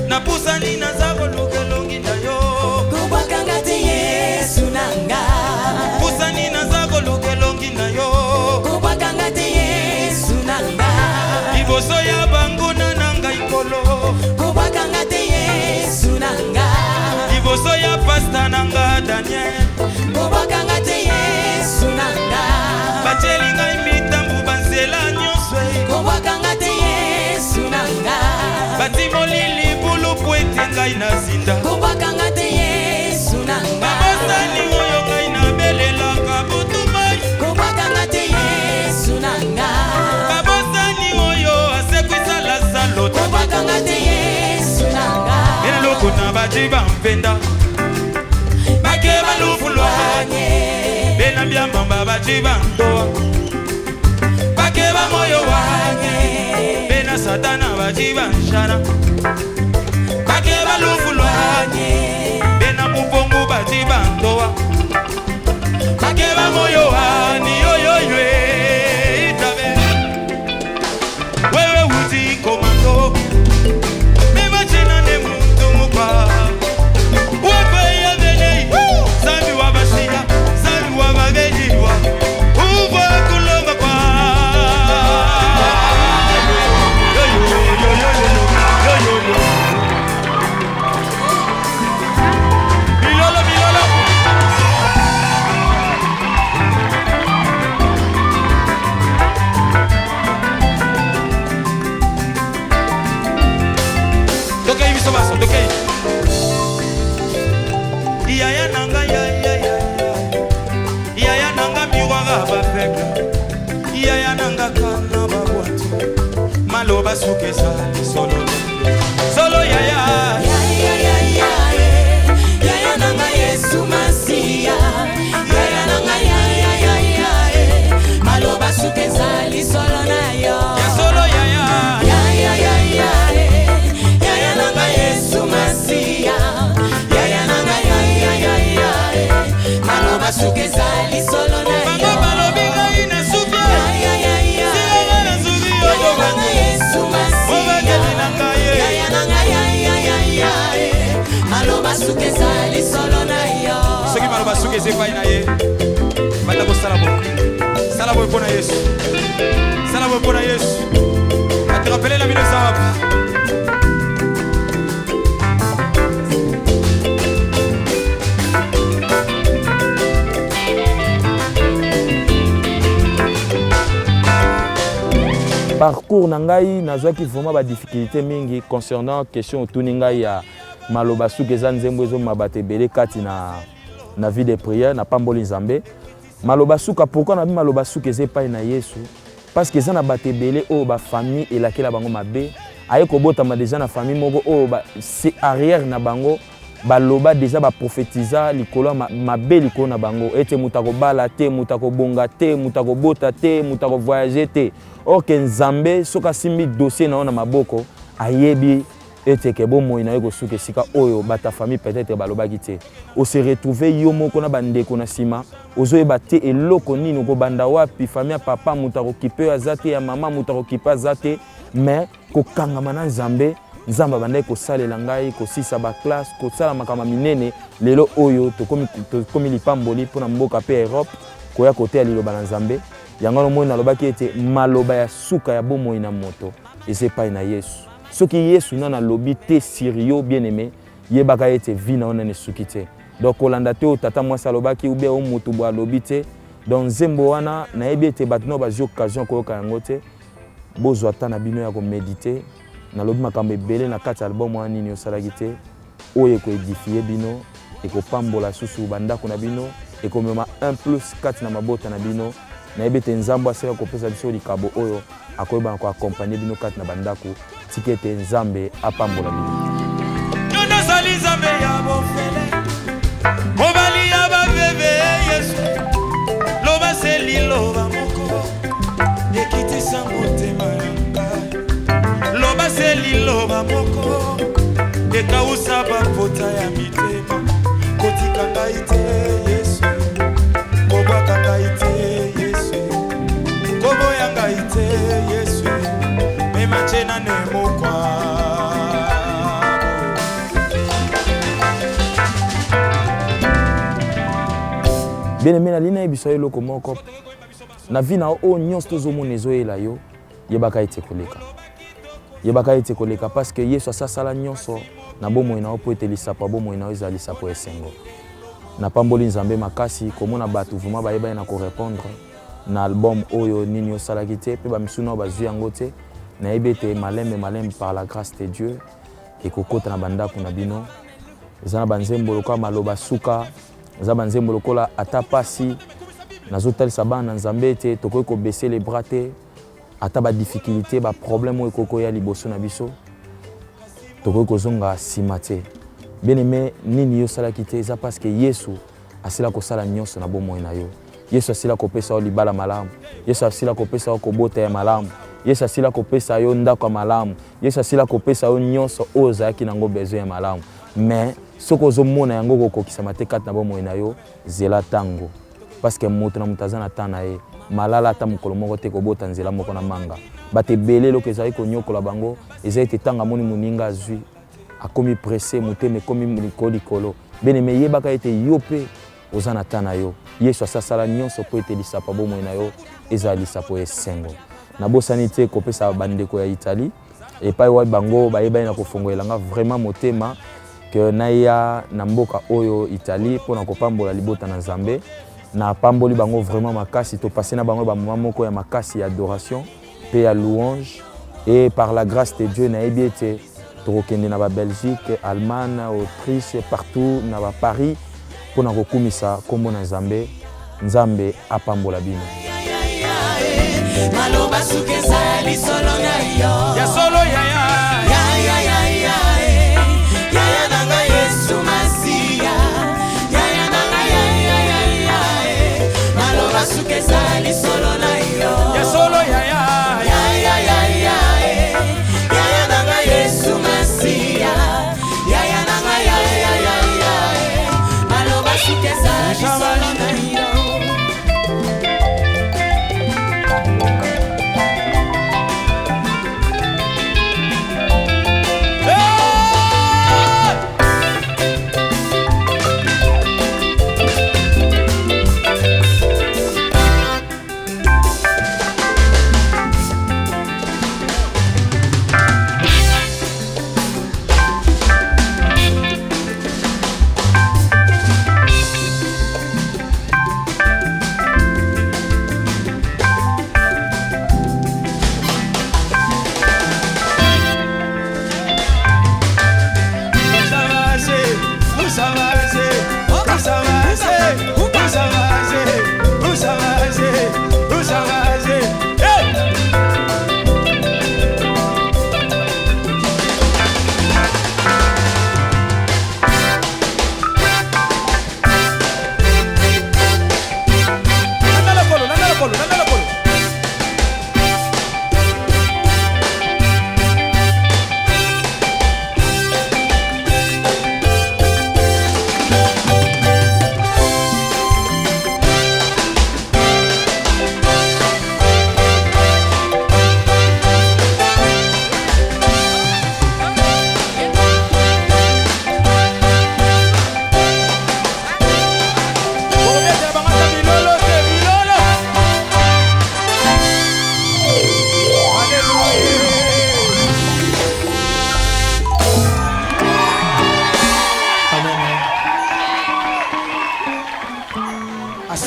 Na pusani na zabo lukelongi na yo. Kubakangate Yesu nanga Pusani na zabo lukelongi na yo. Kubakangate Yesu nanga Iboso ya banguna nanga ikolo. Kubakangate Yesu nanga Iboso ya pasta nanga Daniel. Kubakangate Yesu nanga Bachelinga imitambu bansela nyoswe. Kubakangate Yesu nanga Batimo lili bulu puete ngai na zinda. Kubakangate Yesu nanga Babosani oyo ngai na belela kabutumai. Kubakangate Yesu nanga Babosani oyo asekwisa la salota. Kubakangate Yesu nanga Eloko na bajiba mpenda. Bakeba lufulwa. Bena byambamba bajiba ndoa. Bakeba moyo wanye. Bena satana bajiba nshana. Bakeba lufulwa. Bena mupongu bajiba ndoa. Bakeba moyo wani yoyoywe. Itabe. Wewe uti komando. Meba china ne muntu mukwa. Wewe ya venei. Zambi wabashia. Zambi wabagejirwa. Uvo kulomba kwa. Yo yo yo yo yo yo yo yo. Milolo milolo. Tokei bisobaso, tokei. Yaya nanga ya ya ya. Yaya nanga miwaga bafeka. Yaya nanga kana babwatu. Maloba sukesa solo. Solo yaya. Yaya nanga Yesu Masia Yaya nanga Maloba sukezali solo na yo Ya solo yaya. Yaya nanga Yesu Masia Yaya nanga Maloba sukezali solo na yo Baba balobinga ina subia. Sila na subia. Yaya nanga Yesu Masia Yaya nanga Maloba sukezali solo na yo Soki maloba sukese fai na ye. Bata ko salabo. Salabo epona Yesu. Salabo epona Yesu. Ati rappele la mine sawapi. parcours na ngai nazwaki vraiment ba difficulté mingi concernant question otuni ngai ya maloba suki eza nzembo ezoma bato ebele kati na vie de prière na pamboli nzambe maloba suka pourquoi na bi maloba suki eza epai na Yesu parce que eza na bato ebele oyo bafamille elakela bango mabe aye kobotama déjà na famille moko oyo c'est arrière na bango baloba déjà baprophétisa likolo mabe likolo na bango ete mutu akobala te mutu akobonga te mutu akobota te mutu akovoyage te or ke nzambe soki asimbi dossier na yo na maboko ayebi ete ke bomoi na yo kosuka esika oyo bata famille peut-être balobaki te ose retrouve yo moko na bandeko na nsima ozoyeba te eloko nini okobanda wapi famille ya papa mutu akokipe aza te ya mama mutu akokipe aza te mais kokangama na nzambe nzambe abandaki kosalela ngai kosisa baklasse kosala makambo minene lelo oyo tokomi lipamboli mpona mboka mpe Europe koya kote ya liloba na nzambe yango nomoi nalobaki ete maloba ya suka ya bomoi na moto eza epai na Yesu soki Yesu nana alobi te sur yo bien aimé yebaka ete vi na yo nani esuki te donc kolanda te oyo tata mwasi alobaki ube oyo motu bo alobi te donc nzembo wana nayebi ete bato nao bazwi occasion koyoka yango te bozwa ata na bino ya komedite nalobi makambo ebele na kati ya album wana nini osalaki te oyo ekoedifie bino ekopambola susu bandako na bino ekomema 1+ kati na mabota na bino nayebi ete nzambe asala kopesa biso likabo oyo akoyebana koakompagne bino kati na bandako tika ete nzambe apambola bino nazali nzambe ya bofele mobali ya babebe Yesu loba se liloba moko ekitisa motema ya ngai loba se liloba moko ekausa bapota ya mitema kotika ngai te Yesu kobwaka ngai te Yesu koboya ngai te Yesu memache na nemokwa bien-aimé na lina yebiso eloko moko na vie na o nyonso tozomona ezoyela yo yebaka ete koleka yebaka ete koleka parce que Yesu asasala nyonso na bomoi na yo po ete lisapo bomoi na yo eza lisapo esengo na pamboli nzambe makasi komona bato vraiment bayeba na korépondre na album oyo nini osalaki te mpe bamisu na yo bazwi yango te nayebi ete maleme par la grâce de Dieu ekokota na bandako na bino eza na banzembo lokola maloba suka eza banzembo lokola ata pasi nazotalisa bana na nzambe ete tokoki kobese les bras te ata badifficulté baproblème oyo ekokoya liboso na biso tokoki kozonga nsima te bien aimé nini yosalaki te eza parce que Yesu asila kosala nyonso na bomoi na yo Yesu asila kopesa yo libala malamu Yesu asila kopesa yo kobota ya malamu Yesu asila kopesa yo ndako ya malamu Yesu asila kopesa yo nyonso oyo ozalaki nango besoin ya malamu mais soki ozomona yango kokokisama te kati na bomoi na yo zela ntango parce que moto na moto aza na ntan na ye malala ata mokolo moko te kobota nzela moko na manga bato ebele eloko ezali konyokola bango eza ete ntango amoni moninga azwi akomi presse motema ekomi likolo bien-aimé yebaka ete yo mpe oza na ntan na yo Yesu asasala nyonso mpo ete lisapo bomoi na yo eza lisapo esengo nabosani te kopesa bandeko ya Italie epai wa bango bayebani na kofongoelanga vraiment motema ke naya na mboka oyo Italie mpona kopambola libota na nzambe na pamboli bango vraiment makasi topase na bango bamoma moko ya makasi ya adoration mpe ya louange et par la grâce de Dieu nayebi ete tokokende na Belgique, Allemagne, Autriche, partout na Paris mpona kokumisa kombo na nzambe nzambe apambola bino maloba sukeza lisolo na yo ya solo ya nanga Yesu Masia ya nanga maloba sukeza lisolo na yo ya solo ya nanga Yesu Masia ya nanga maloba sukeza lisolo na yo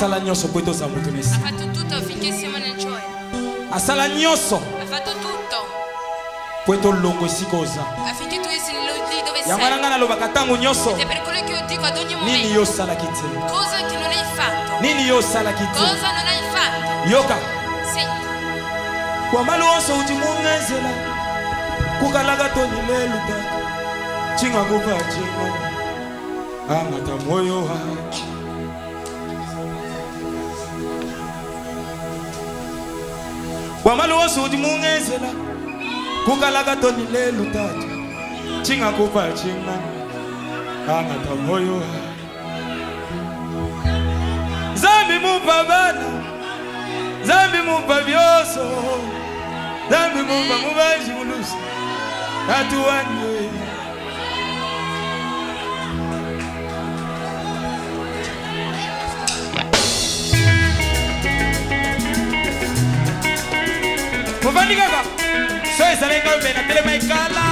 asala nyonso po etoza moto na Ha esika. fatto tutto affinché siamo nel gioia. Asala nyonso Ha fatto tutto po etolongo esika oza. affinché tu essi lì dove Yango wana sei. ngai nalobaka ntango nyonso Ed è per quello che io dico ad ogni nini momento. yo osalaki te, Cosa che non hai fatto. nini yo osalaki te. Cosa non hai fatto. Yoka Senti. wamali wonso uti mungenzela kukalaka toni leluka chinga kuva chinga angata moyo wake. Wamali wonso uti mungenzela kukalaka toni lelutatu chinga kuva chinga angata moyo wake. Zambi mupa bana, zambi mupa vyoso, zambi mupa mubaji mulusi atuwanie. Mufandi kaka, so esalenga mbena telema ikala.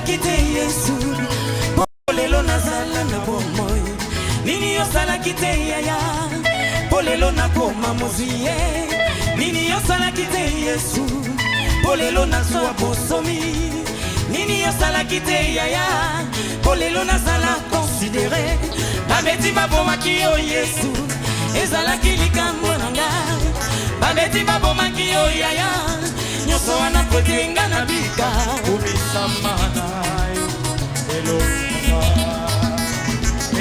Kite Yesu polelo nazala na bomoi nini yosala kite yaya polelo na koma moziye nini yosala kite Yesu polelo nazwa bosomi nini yosala kite yaya polelo nazala considéré babeti babomaki yo Yesu ezalaki likambo na ngai babeti babomaki yo yaya nyonso wana kotenga na bika Umisamana elonga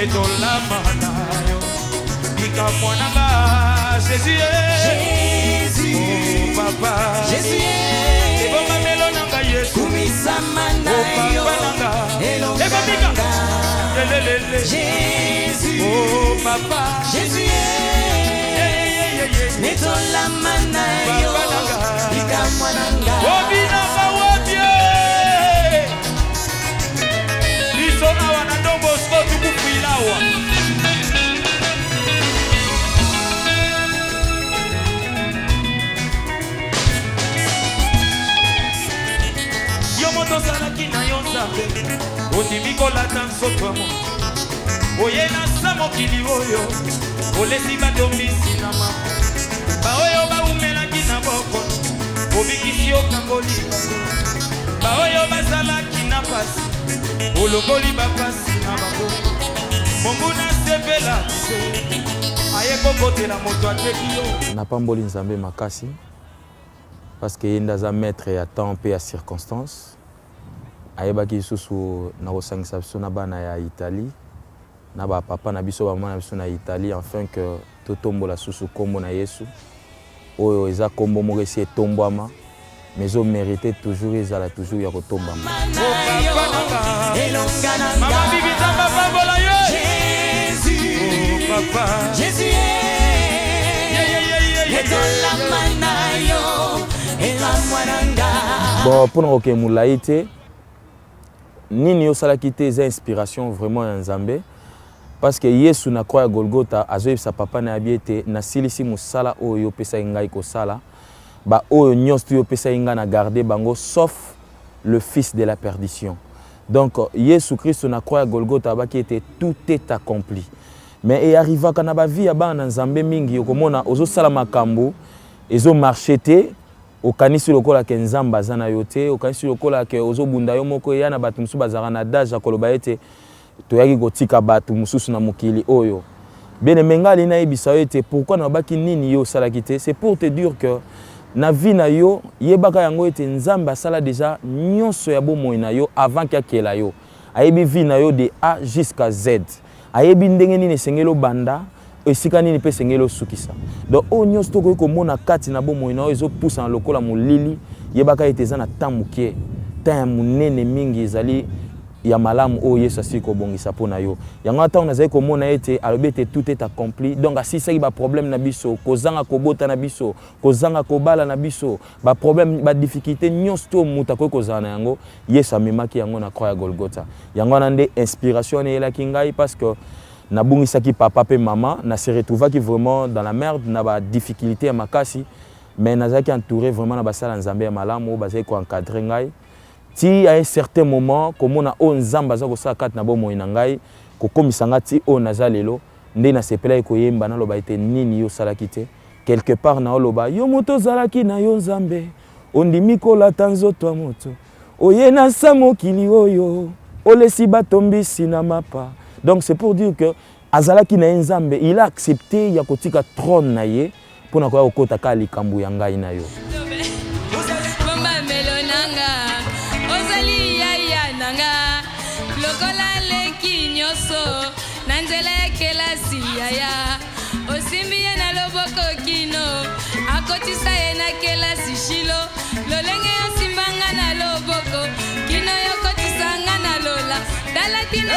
etolamana yo bika mwananga Jésus oh papa Jésus ebonga melonanga Yesu umisamana yo elonga lelelele Jésus oh papa Jésus netolamana yo bika mwananga obinanga wabie biso awa na ndombo sko tukufuilawa yo moto ozalaki na yo nzambe ondimi kolata nsoto ya moto oye na sa mokili oyo olesi bato mbisi na mama baoyo baumelaki na boko obikisi okangoli baoyo bazalaki na pasi olongoli bapasi na bango mongu nasepela te aye kokotela moto ateki yo napamboli nzambe makasi parce que ye nde aza maître ya temps mpe ya circonstance ayebaki lisusu na kosangisa biso na bana ya Italie na bapapa na biso bamama na biso na Italie afin que totombola susu kombo na Yesu oyo eza kombo moko esi etombwama mais ezomérite toujours ezala toujours ya kotombama mama bibitanga pambola yo oh papa Jésus netolamana yo elamwananga bon mpona kokende molai te nini osalaki te eza inspiration vraiment ya nzambe parce que Yesu na croix ya Golgotha azoyebisa papa na yabi ete nasilisi mosala oyo yopesaki ngai kosala ba oyo nyonso yopesaki ngai na garder bango sauf le fils de la perdition. Donc Yesu Christ na croix ya Golgotha abaki ete tout est accompli. Mais e arrivaka na ba vie ya bana nzambe mingi okomona ozosala makambo ezomarche te okanisi lokola ke nzamba aza na yo te okanisi lokola ke ozobunda yo moko eya na bato mosusu bazalaka na daje ya koloba ete toyaki kotika bato mosusu na mokili oyo bene mengali nayebisa yo ete pourquoi nabaki nini yo osalaki te c'est pour te dire que na vie na yo yebaka yango ete nzambe asala déjà nyonso ya bomoi na yo avant ke akela yo ayebi vie na yo de A jusqu'à Z ayebi ndenge nini esengeli obanda esika nini mpe esengeli osukisa donc oyo nyonso tokoki komona kati na bomoi na yo ezopusa na lokola molili yebaka ete eza na temps mokie temps ya monene mingi ezali ya malamu o Yesu asili kobongisa pona yo. Yango ata onazali komona ete alobi ete tout est accompli. Donc asisaki ba problème na biso, kozanga kobota na biso, kozanga kobala na biso, ba problème ba difficulté nyonso to muta ko kozana yango, Yesu amemaki yango na croix ya Golgotha. Yango na nde inspiration elaki ngai parce que na bungisaki papa pe maman, na se retrouvaki vraiment dans la merde, na ba difficulté ya makasi, mais nazaki entouré vraiment na basala nzambe ya malamu bazaki ko encadrer ngai. Ti à un certain moment comme on a on zamba za ko sa kat na bomo ina ngai ko komisanga ti o nazalelo nde na sepela ko yemba na loba ete nini yo salaki te quelque part na loba yo moto zalaki na yo nzambe ondimi ko la tanzoto moto oye na samokili oyo olesi batombisi na mapa. Donc c'est pour dire que azalaki na nzambe il a accepté ya kotika trône na ye pour na ko kota ka likambu ya ngai na yo. Yaya osimbiye na loboko kino akotisa ye na kelasi shilo lolenge yosimbanga na loboko kino yokotisanga na lola dalatina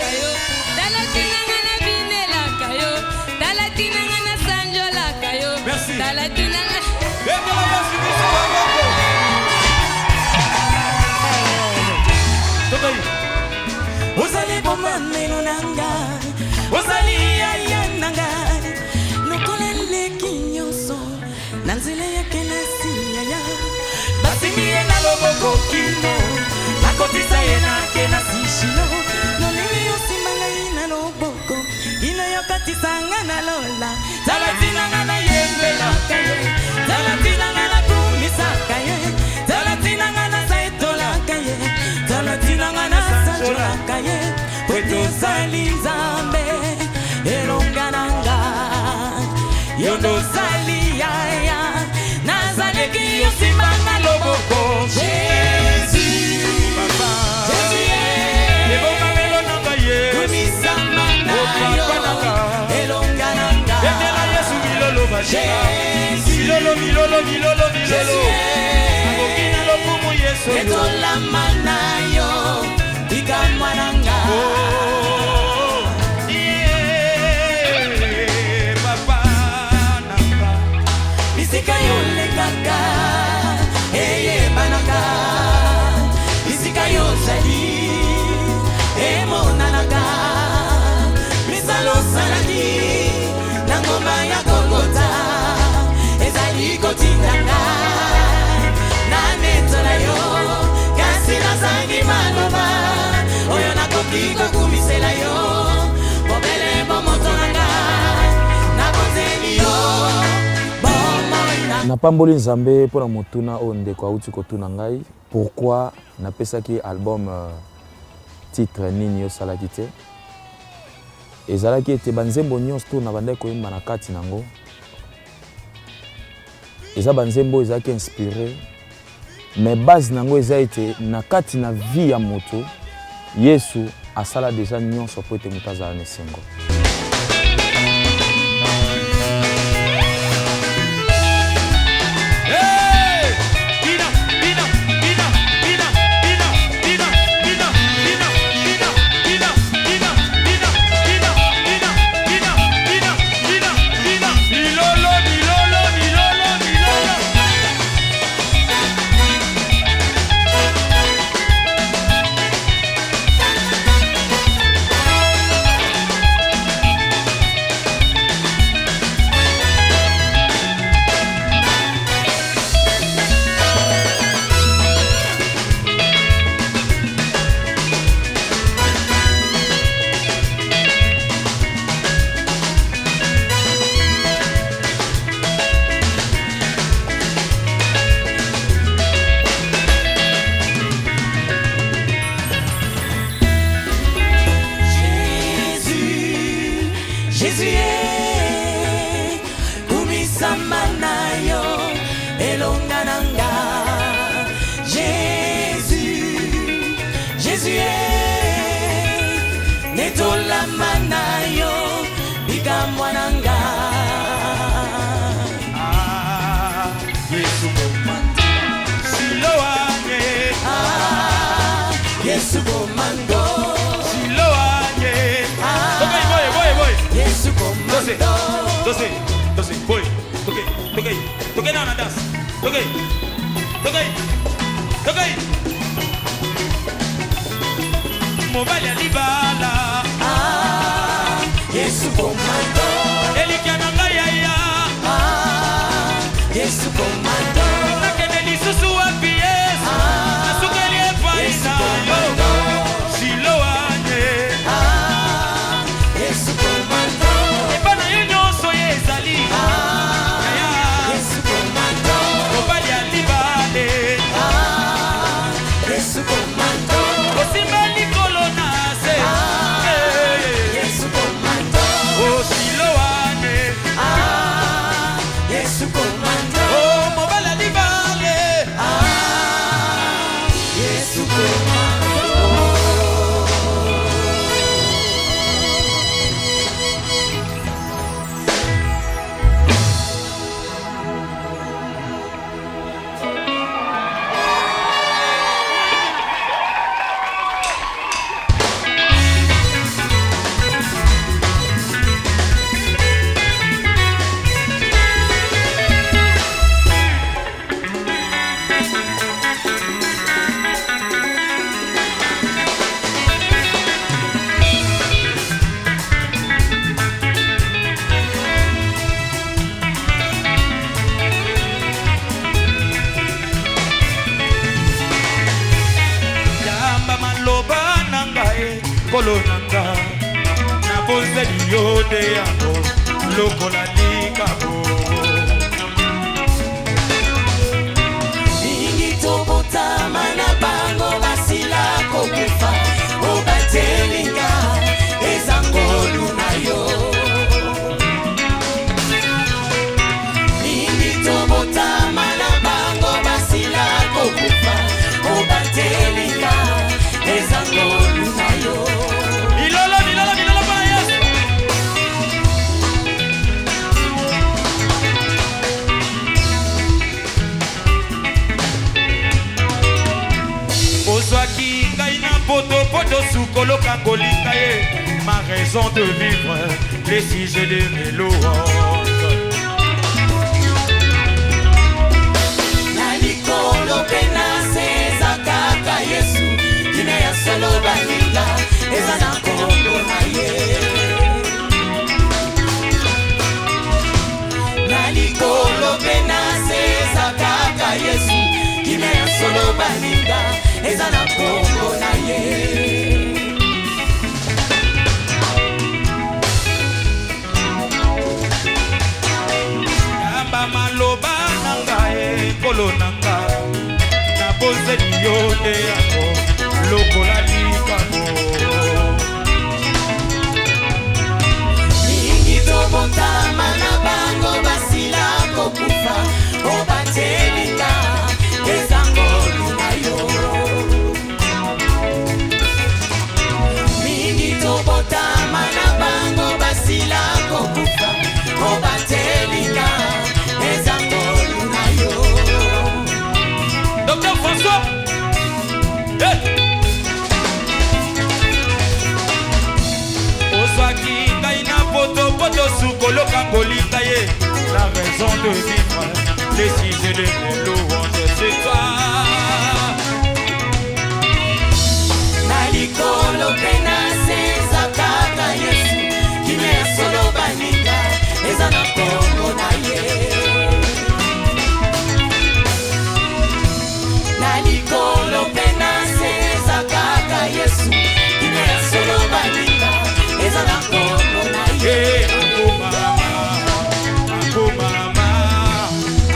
kayo dalatina na binela kayo dalatina na sanjola kayo dalatina Ozali bomame nanga Ozali ayananga Nukolele kinyoso Nanzile ya kenasi ya Basimie na loboko kino Nakotisa ye na kenasi shino Nolili yosimanga ina loboko Kino yokatisanga na lola Talatina na yembela kaye Talatina na kumisa kaye Talatina na saitola kaye Talatina na sanjola kaye Kwetu sali nzambe elongananga yondo sali yaya nazaleki yosimanga loboko Jésus papa Jésus lebonga melonanga ye kumisamanga yo elongananga etela Yesu milolo bashika milolo milolo milolo milolo akokina lokumu Yesu etola manayo ikamwananga Kaka, eye banaka, isika yo zali, monanaka, misalo salaki, nangoma ya Golgotha, ezali kotindanga, nanetola yo, kasi nazangi maloba, oyo nakoki kokumisela yo, bobele bomotonanga, nakonzeli yo. Na pamboli nzambe pona motuna o ndeko auti kotuna ngai pourquoi na pesaki album titre nini yo salaki te ezalaki ete banzembo nyonso to na bandai koyemba na kati nango eza banzembo ezalaki inspiré mais base nango eza ete na kati na vie ya moto Yesu asala déjà nyonso po ete moto azala na esengo. Dose, boy. Toquei na dança. Toquei. Mobile alibala. Yesu komando. Ele que ananga ya. Yesu komando. Nakene lisusu wa pies. Nasukeli epaisa yo. Siloane. Yesu komando. Ibana yonyoso yezali. Yesu komando. Mobile alibale. Yesu komando. Osimali kolonase. Yesu komando. Oh Siloane. Yesu komando. Oh mobile alibale. Yesu komando. Kolonanga na bonzeli yode yango lokola likabo Mingi tobotama na bango basila kokufa obatelinga ezangolu na yo Mingi tobotama na bango basila kokufa obatelinga ezangolu na yo Milolo para Yesu Ozwaki ngai na poto sukoloka kolinga ye ma raison de vivre les sujets de mes louanges Nalikolo pena seza kaka Yesu kine ya solo baninga eza na kombo na ye Nalikolo pena seza kaka Yesu kine ya solo baninga eza na kombo na ye Yamba maloba nanga kolo nanga na bonzeli yode yango lokola likabo Mingi tobotama na bango basila kokufa obatelinga ezangolu na yo Mingi tobotama na bango basila kokufa obatelinga ezangolu na yo Docteur François Ozwaki ngai na poto sukoloka kolinga ye la raison de vivre les sujets de mes louanges c'est toi Nalikolo pena seza kaka Yesu kine ya solo baninga eza na kombo na ye Nalikolo pena seza kaka Yesu kine ya solo baninga eza na kombo na ye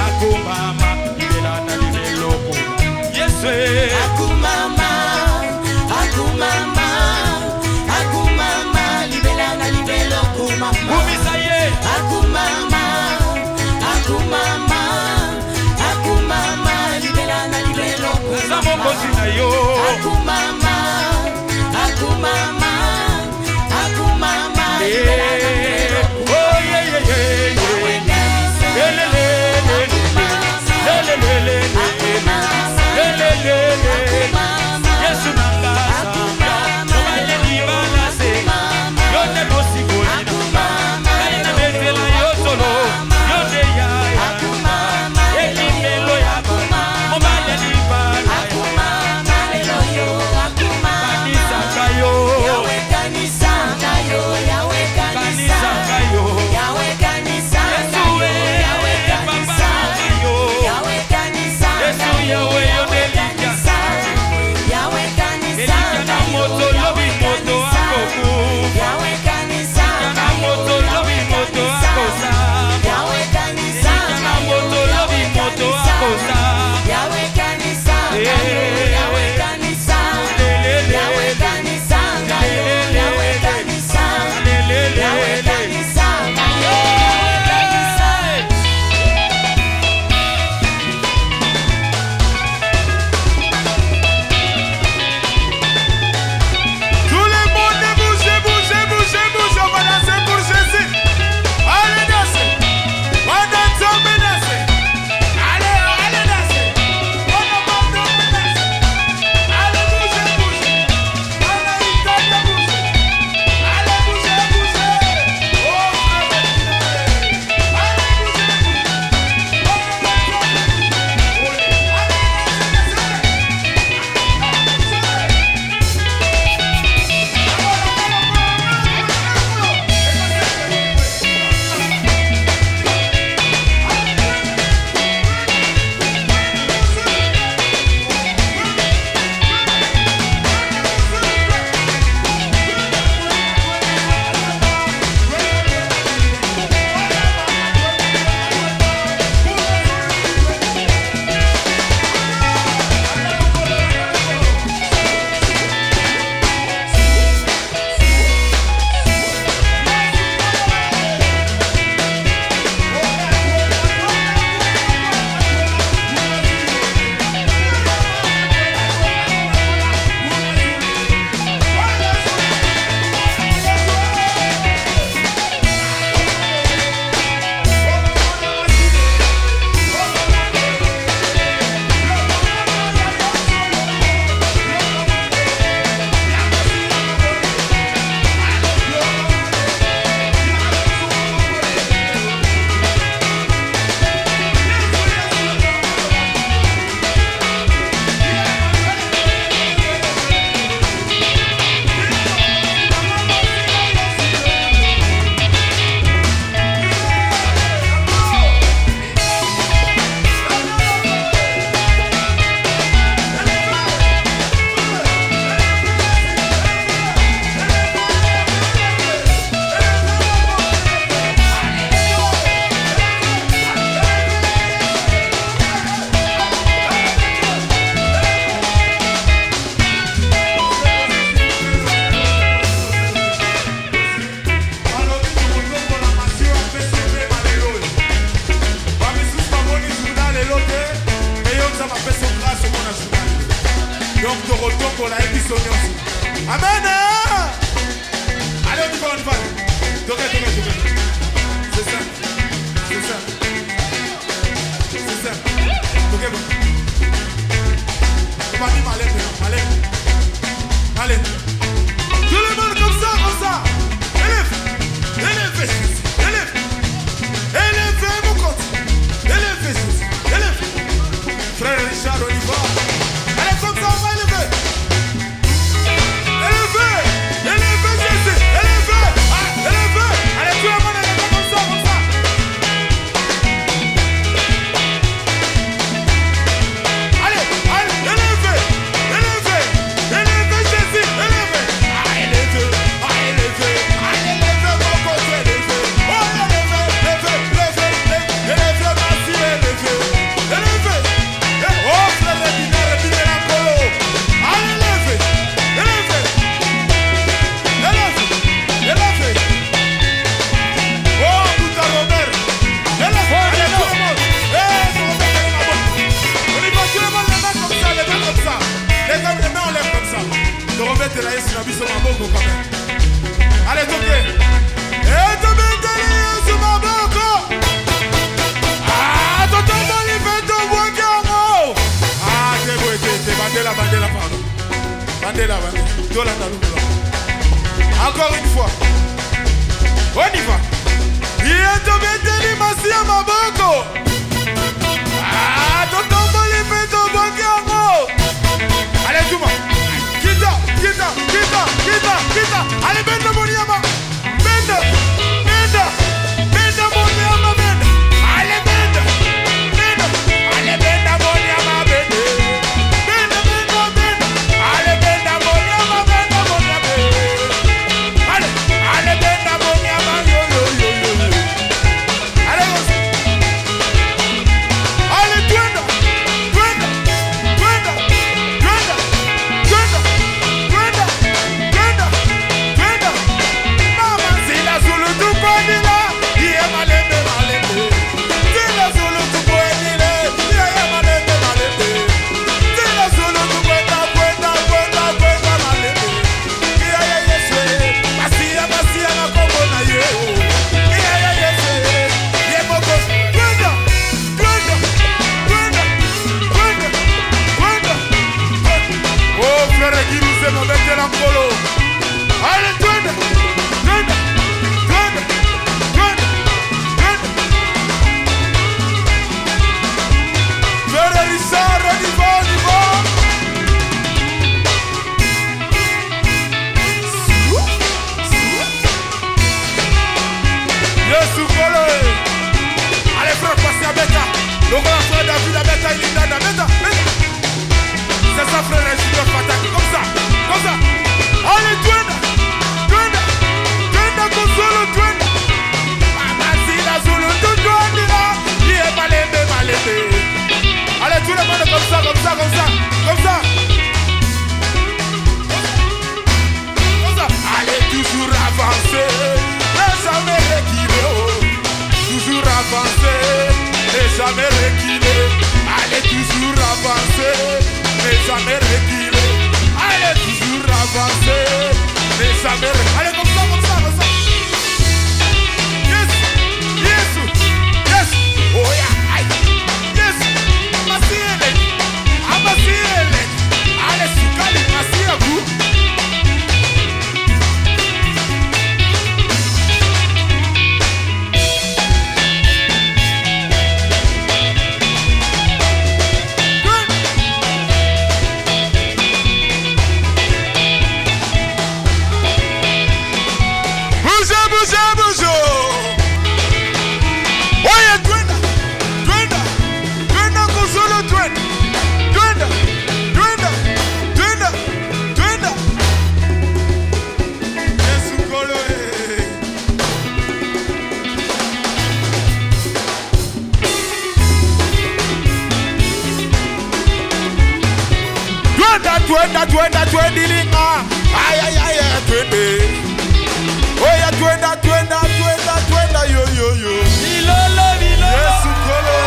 Akumama ibela na limeloko Yesu Akumama libela na libelo kumama Umisa ye Akumama libela na libelo Zamo kumama kosina yo Akumama libela na libelo kumama Oh yeah Le Donc, de retour pour la émission aussi. Amen. Allez, on y va, on y va. Toquez. C'est ça. C'est ça. C'est ça. Toquez. On va dire malin maintenant. Allez. Tout le monde comme ça. Élève mon compte. Élève. Frère Richard, on y va. Allez, comme ça, on va élever. Élevez, Jésus. Élevez. Allez, tout le monde élève comme ça. Allez, élevez. Élevez, Jésus. Élevez. Élevez mon côté, élevez. Oh, élevez, merci, élevez. Oh, frère, répinez la colo. Allez, élevez. Oh, putain, Robert. Élevez, allez, tout le monde. On y va, tout le monde, les mains comme ça. Les mains, on lève comme ça. De Robert, t'es là, c'est la bise sur ma boque, quand même. Allez, toquez. Et de mettre sur ma boque. Ah, totalement, il fait ton bois. Ah, c'est beau, c'est Bandela, pardon. Bandela. Encore une fois. On y va. Il est tombé de l'immense à ma boque. Ah, totalement, il fait ton bois. Allez, tout le monde. Kita. Allez, bende mon yama. Bende mon yama, bende. Allez, bende. Allez, bende mon yama, bende. Allez, bende mon yama, bende. Allez, bende mon yama, yo. Allez, twenda. Mama, c'est la Zulu du Bandila. Yeah, malembe. C'est la Zulu du Bandila. Yeah, malembe. C'est la Zulu du Bandila. Malembe. Yeah, yes. Masia, na kombo na ye. Yeah, yes. Yeah, moko. Twenda. Oh, frère Guirou, c'est mon bête de la polo. Allez, twende. Frère Richard, on y va. Yes, Kolo. Allez, frère, passez à Beta. Le grand frère David à Beta, il est dans la Beta. C'est ça, frère Richard, Fatak. Comme ça. Allez, twende. Kozolo, twende. Mama, c'est la Zulu du Bandila. Yeah, malembe. Allez, tout le monde comme ça. Allez, toujours avancer, et jamais reculer. Toujours avancer, et jamais reculer. Allez, toujours avancer, et jamais reculer. Allez, toujours avancer, et jamais reculer. Allez, comme ça. Yes. Oh yeah, aïe. Yes. Amasiele. Allez, Sukali, merci à vous. Twende linga. Ay, twende. Oh yeah, twenda, yo. Vilolo. Yes, Kolo.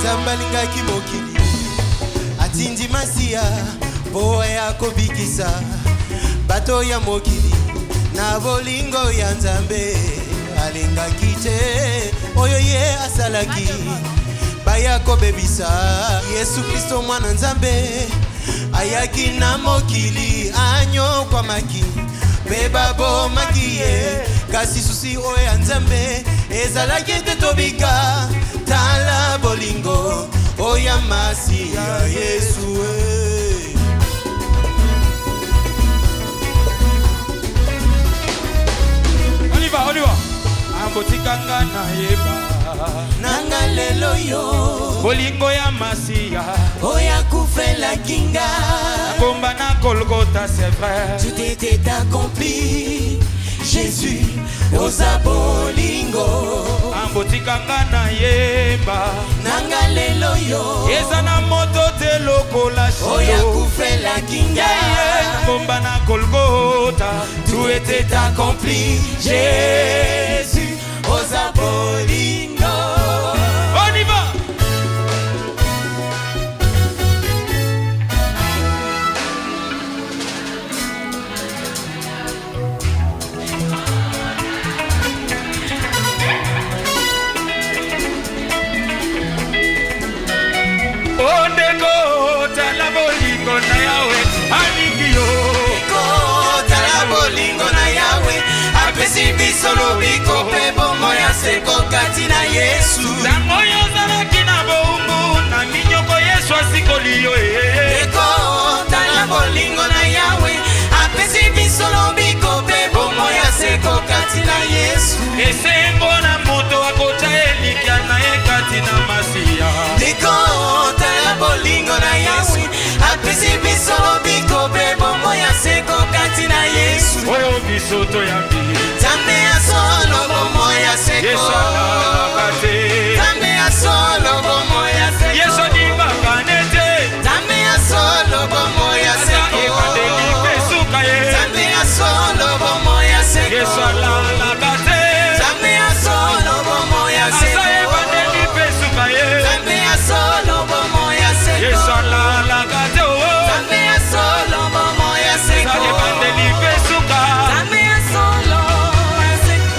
Zambalinga kimokili atindi masia po ya kobikisa bato ya mokili na bolingo ya Nzambe alinga kite oyo ye asalaki baya kobebisa Yesu Kristo mwana Nzambe ayaki na mokili anyo kwa maki beba bo makiye kasi susi oya Nzambe ezalaki te tobika tala bolingo oya masi ya Yesu On y va ambotikanga na yeba nanga lelo yo bolingo ya masia oya kufela kinga komba na Golgotha c'est vrai tout était accompli Jésus oza bolingo ambotikanga na yeba nanga lelo yo eza na moto te lokola oya shilo kufela kinga komba na Golgotha tout était accompli Jésus oza bolingo. On y va. Ondeko tala bolingo na yawe alingiyo Tala bolingo na yawe apesi biso lobiko pe bomo ya seko kati na Yesu tango yozalaki na boumbu na minyoko Yesu asikoli yo tala bolingo na yawe apesi biso lobiko pe bomo ya seko kati na Yesu esengo na moto akota elikya na ye kati na masiya tala bolingo na yawe apesi biso lobiko pe bomo ya seko kati na Yesu oyo biso toyambi Nzambe ya solo bomo ya seko Yesu alalaka te Nzambe ya solo bomo ya seko Yesu adibaka nete Nzambe ya solo bomo ya seko ebandeli mpe suka ye Nzambe ya solo bomo ya seko Yesu alalaka te Nzambe ya solo bomo ya seko asa ebandeli mpe suka ye Nzambe ya solo bomo ya seko Yesu alalaka te Nzambe ya solo bomo ya seko asa ebandeli mpe suka Nzambe ya solo ya seko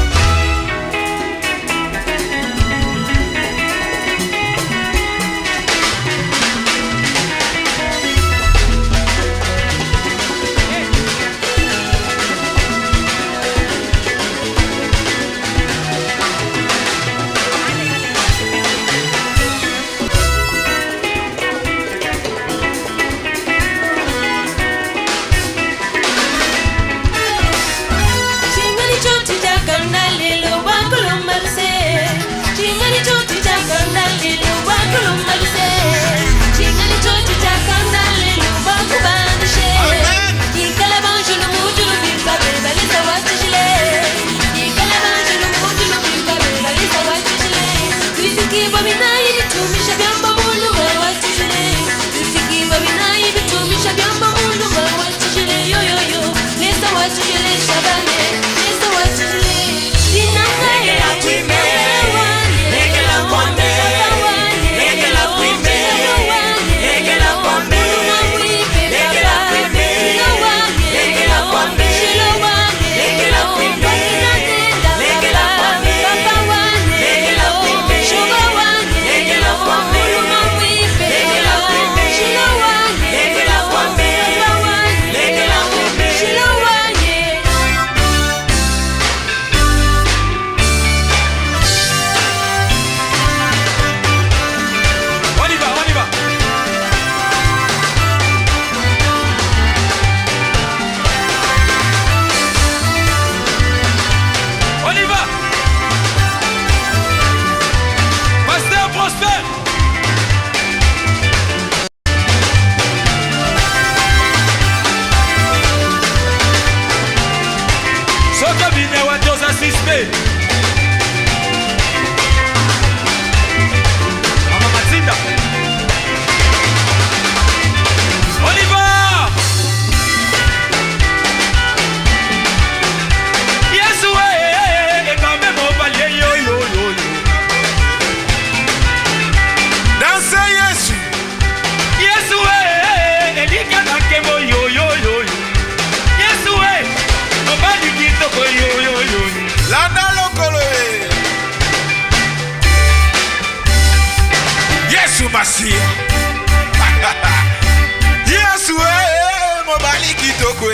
Yesu Masia. Yesu mobali kitoko.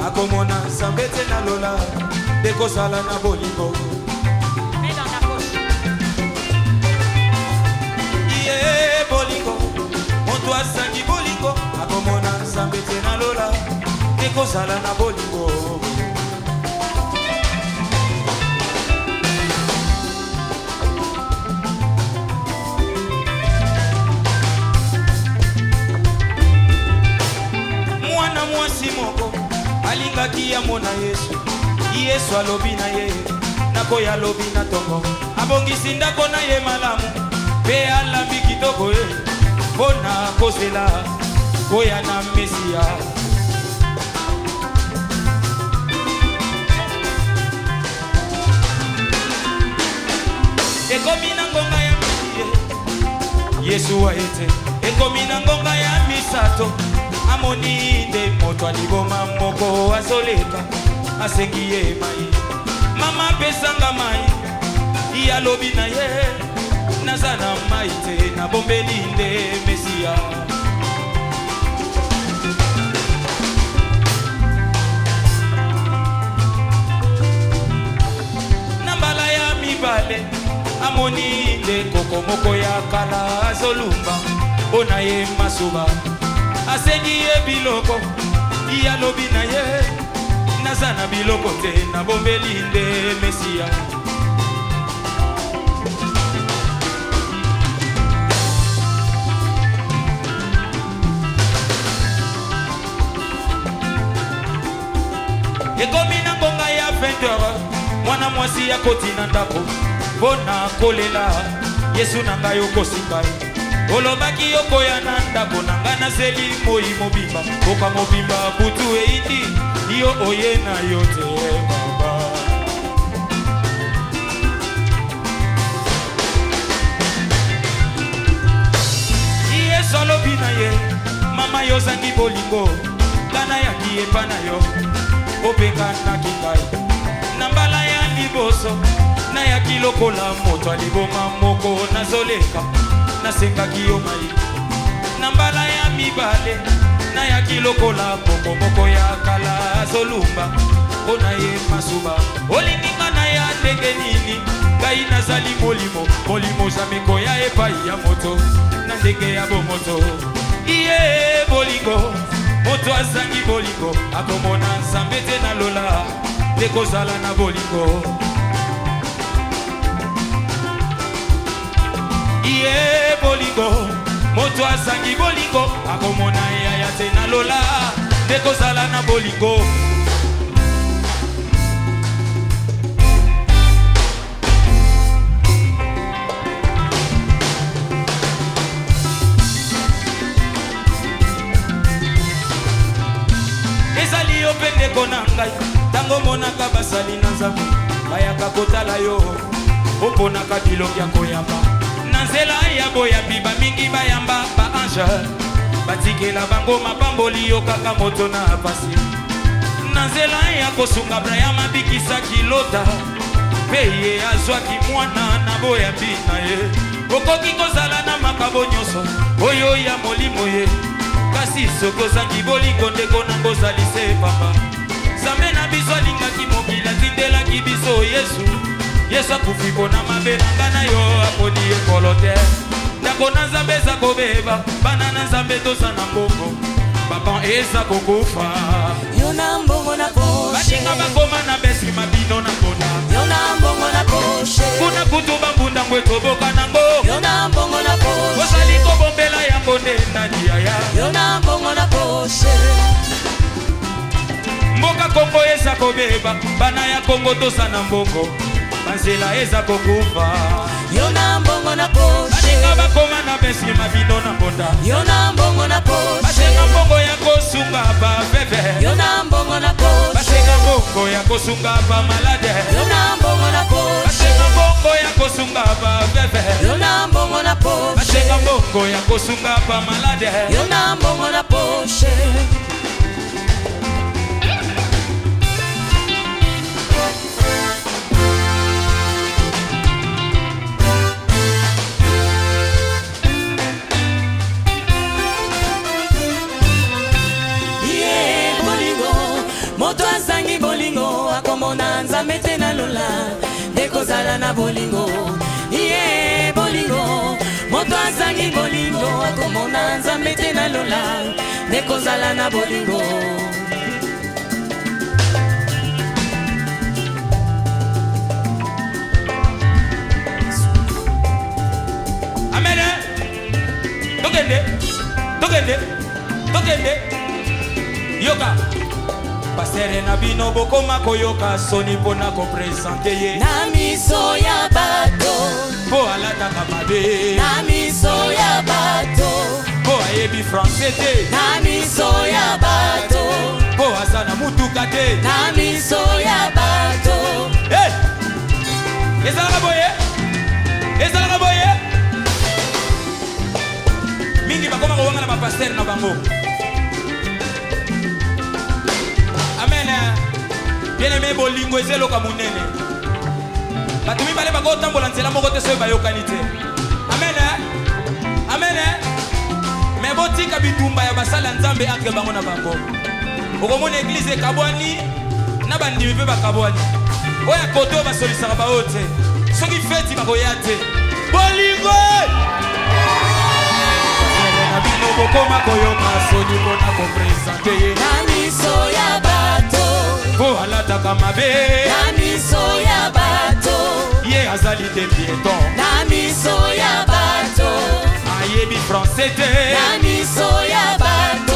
Akomona sambete na lola dekozala na bolingo. Mets dans ta poche. Iye bolingo, moto azangi bolingo, akomona nzambe te na lola, dekozala na bolingo. Mwana mwasi moko alingaki ya mona Yesu, Yesu alobi na ye nakoya alobi na tongo, abongisi ndako na ye malamu pe alambi kitoko ye mpona kozela koya na Mesia. Ekomi na ngonga ya misiye Yesu aete, ekomi na ngonga ya misato, amoni nde moto aliboma moko azoleka asengi ye mai. Mama pesanga mai, iya lobi na ye naza na mai te na bombeli nde Mesia. Nambala ya mibale amoni nde koko moko ya kala azolumba ona ye masuba, asengi ye biloko, iya lobi na ye naza na biloko te na bombeli nde Mesia. Ekomi na ngonga ya 20h, mwana mwasi ya koti na ndako mpona kolela, Yesu na ngai okosinga ye, olobaki yokoya na ndako na ngai nazeli moi mobimba, koka mobimba butu eindi yo oye na yo te baba. Yesu alobi na ye, mama yozangi bolingo, kana yaki epa na yo opekanaki ngai na mbala ya liboso, nayaki lokola moto aliboma moko nazoleka, nasengaki yo mai. Na mbala ya mibale nayaki lokola poko moko ya kala azolumba ona ye masuba, olinginga na ya ndenge nini ngai nazali molimo, molimo zameko ya epai ya moto na ndenge ya bomoto. Iye bolingo, moto azangi bolingo, akomona nzambe te na lola, dekozala na bolingo. Iye bolingo, moto azangi bolingo, akomona yaya te na lola, dekozala na bolingo. Ezali yo pendeko na ngai, tango monaka basali na nzambe bayaka kotala yo, oponaka biloko ya koyamba na nzela ya boyambi, bamingi bayamba ba ange batikela bango mapamboli yo kaka moto na pasi, na nzela ya kosunga Abraham abikisaki Lota pe ye azwaki mwana na boyambi na ye. Okoki kozala na makabo nyonso oyo ya molimo ye, kasi soki ozangi bolingo ndeko nango ozali se papa. Nzambe na biso alingaki mokili atindelaki biso Yesu, Yesu akufi mpona mabe na ngai na yo aponi ekolo te. Ndako na Nzambe eza kobeba, bana na Nzambe toza na mbongo, papa eza kokufa. Yo na mbongo na poshe, baninga bakoma na besi mabino na mbonda. Yo na mbongo na poshe, kuna kutu bambunda ngwe toboka nango. Yo na mbongo na poshe, ozali kobombela yango nde nani yaya. Yo na mbongo na poshe, mboka Kongo eza kobeba, bana ya Kongo toza na mbongo, banzela eza kokufa. Yo na mbongo na poshe, baninga bakoma na besi mabino na mbonda. Yo na mbongo na poshe, basenga mbongo ya kosunga ba bebe. Yo na mbongo na poshe, basenga mbongo ya kosunga ba malade. Yo na mbongo na poshe, basenga mbongo ya kosunga ba bebe. Yo na mbongo na poshe, basenga mbongo ya kosunga ba malade. Yo na mbongo na poshe. Moto azangi bolingo akomona Nzambe lola dekozala na bolingo ye bolingo moto azangi bolingo akomona nzambe te na lola dekozala na bolingo. Amene tokende yoka pasere na bino bokoma koyoka soni mpona kopresente ye na miso ya bato po alataka mabe na miso ya bato po ayebi francais te na miso ya bato po aza na mutuka te na miso ya bato. Hey! Ezalaka boye mingi bakoma kowanga na bapaster na bango. Amen. Bien-aimé bolingo ezeloka munene bato mibale bakotambola nzela moko te soki bayokani te. Amen. Me botika bitumba ya basala nzambe entre bango na bango. Okomona eglize ekabwani na bandimi mpe bakabwani oyo kote oyo basolisaka bao te soki feti bakoya te bolingo na bino bokoma koyoka soni mpona kopresente ye na miso ya bato po alataka mabe na miso ya bato ye azali te pieton na miso ya bato ayebi francais te na miso ya bato.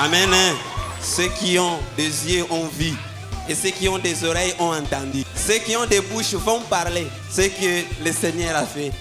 Amen. Ceux qui ont des yeux ont vu. Et ceux qui ont des oreilles ont entendu. Ceux qui ont des bouches vont parler ce que le Seigneur a fait.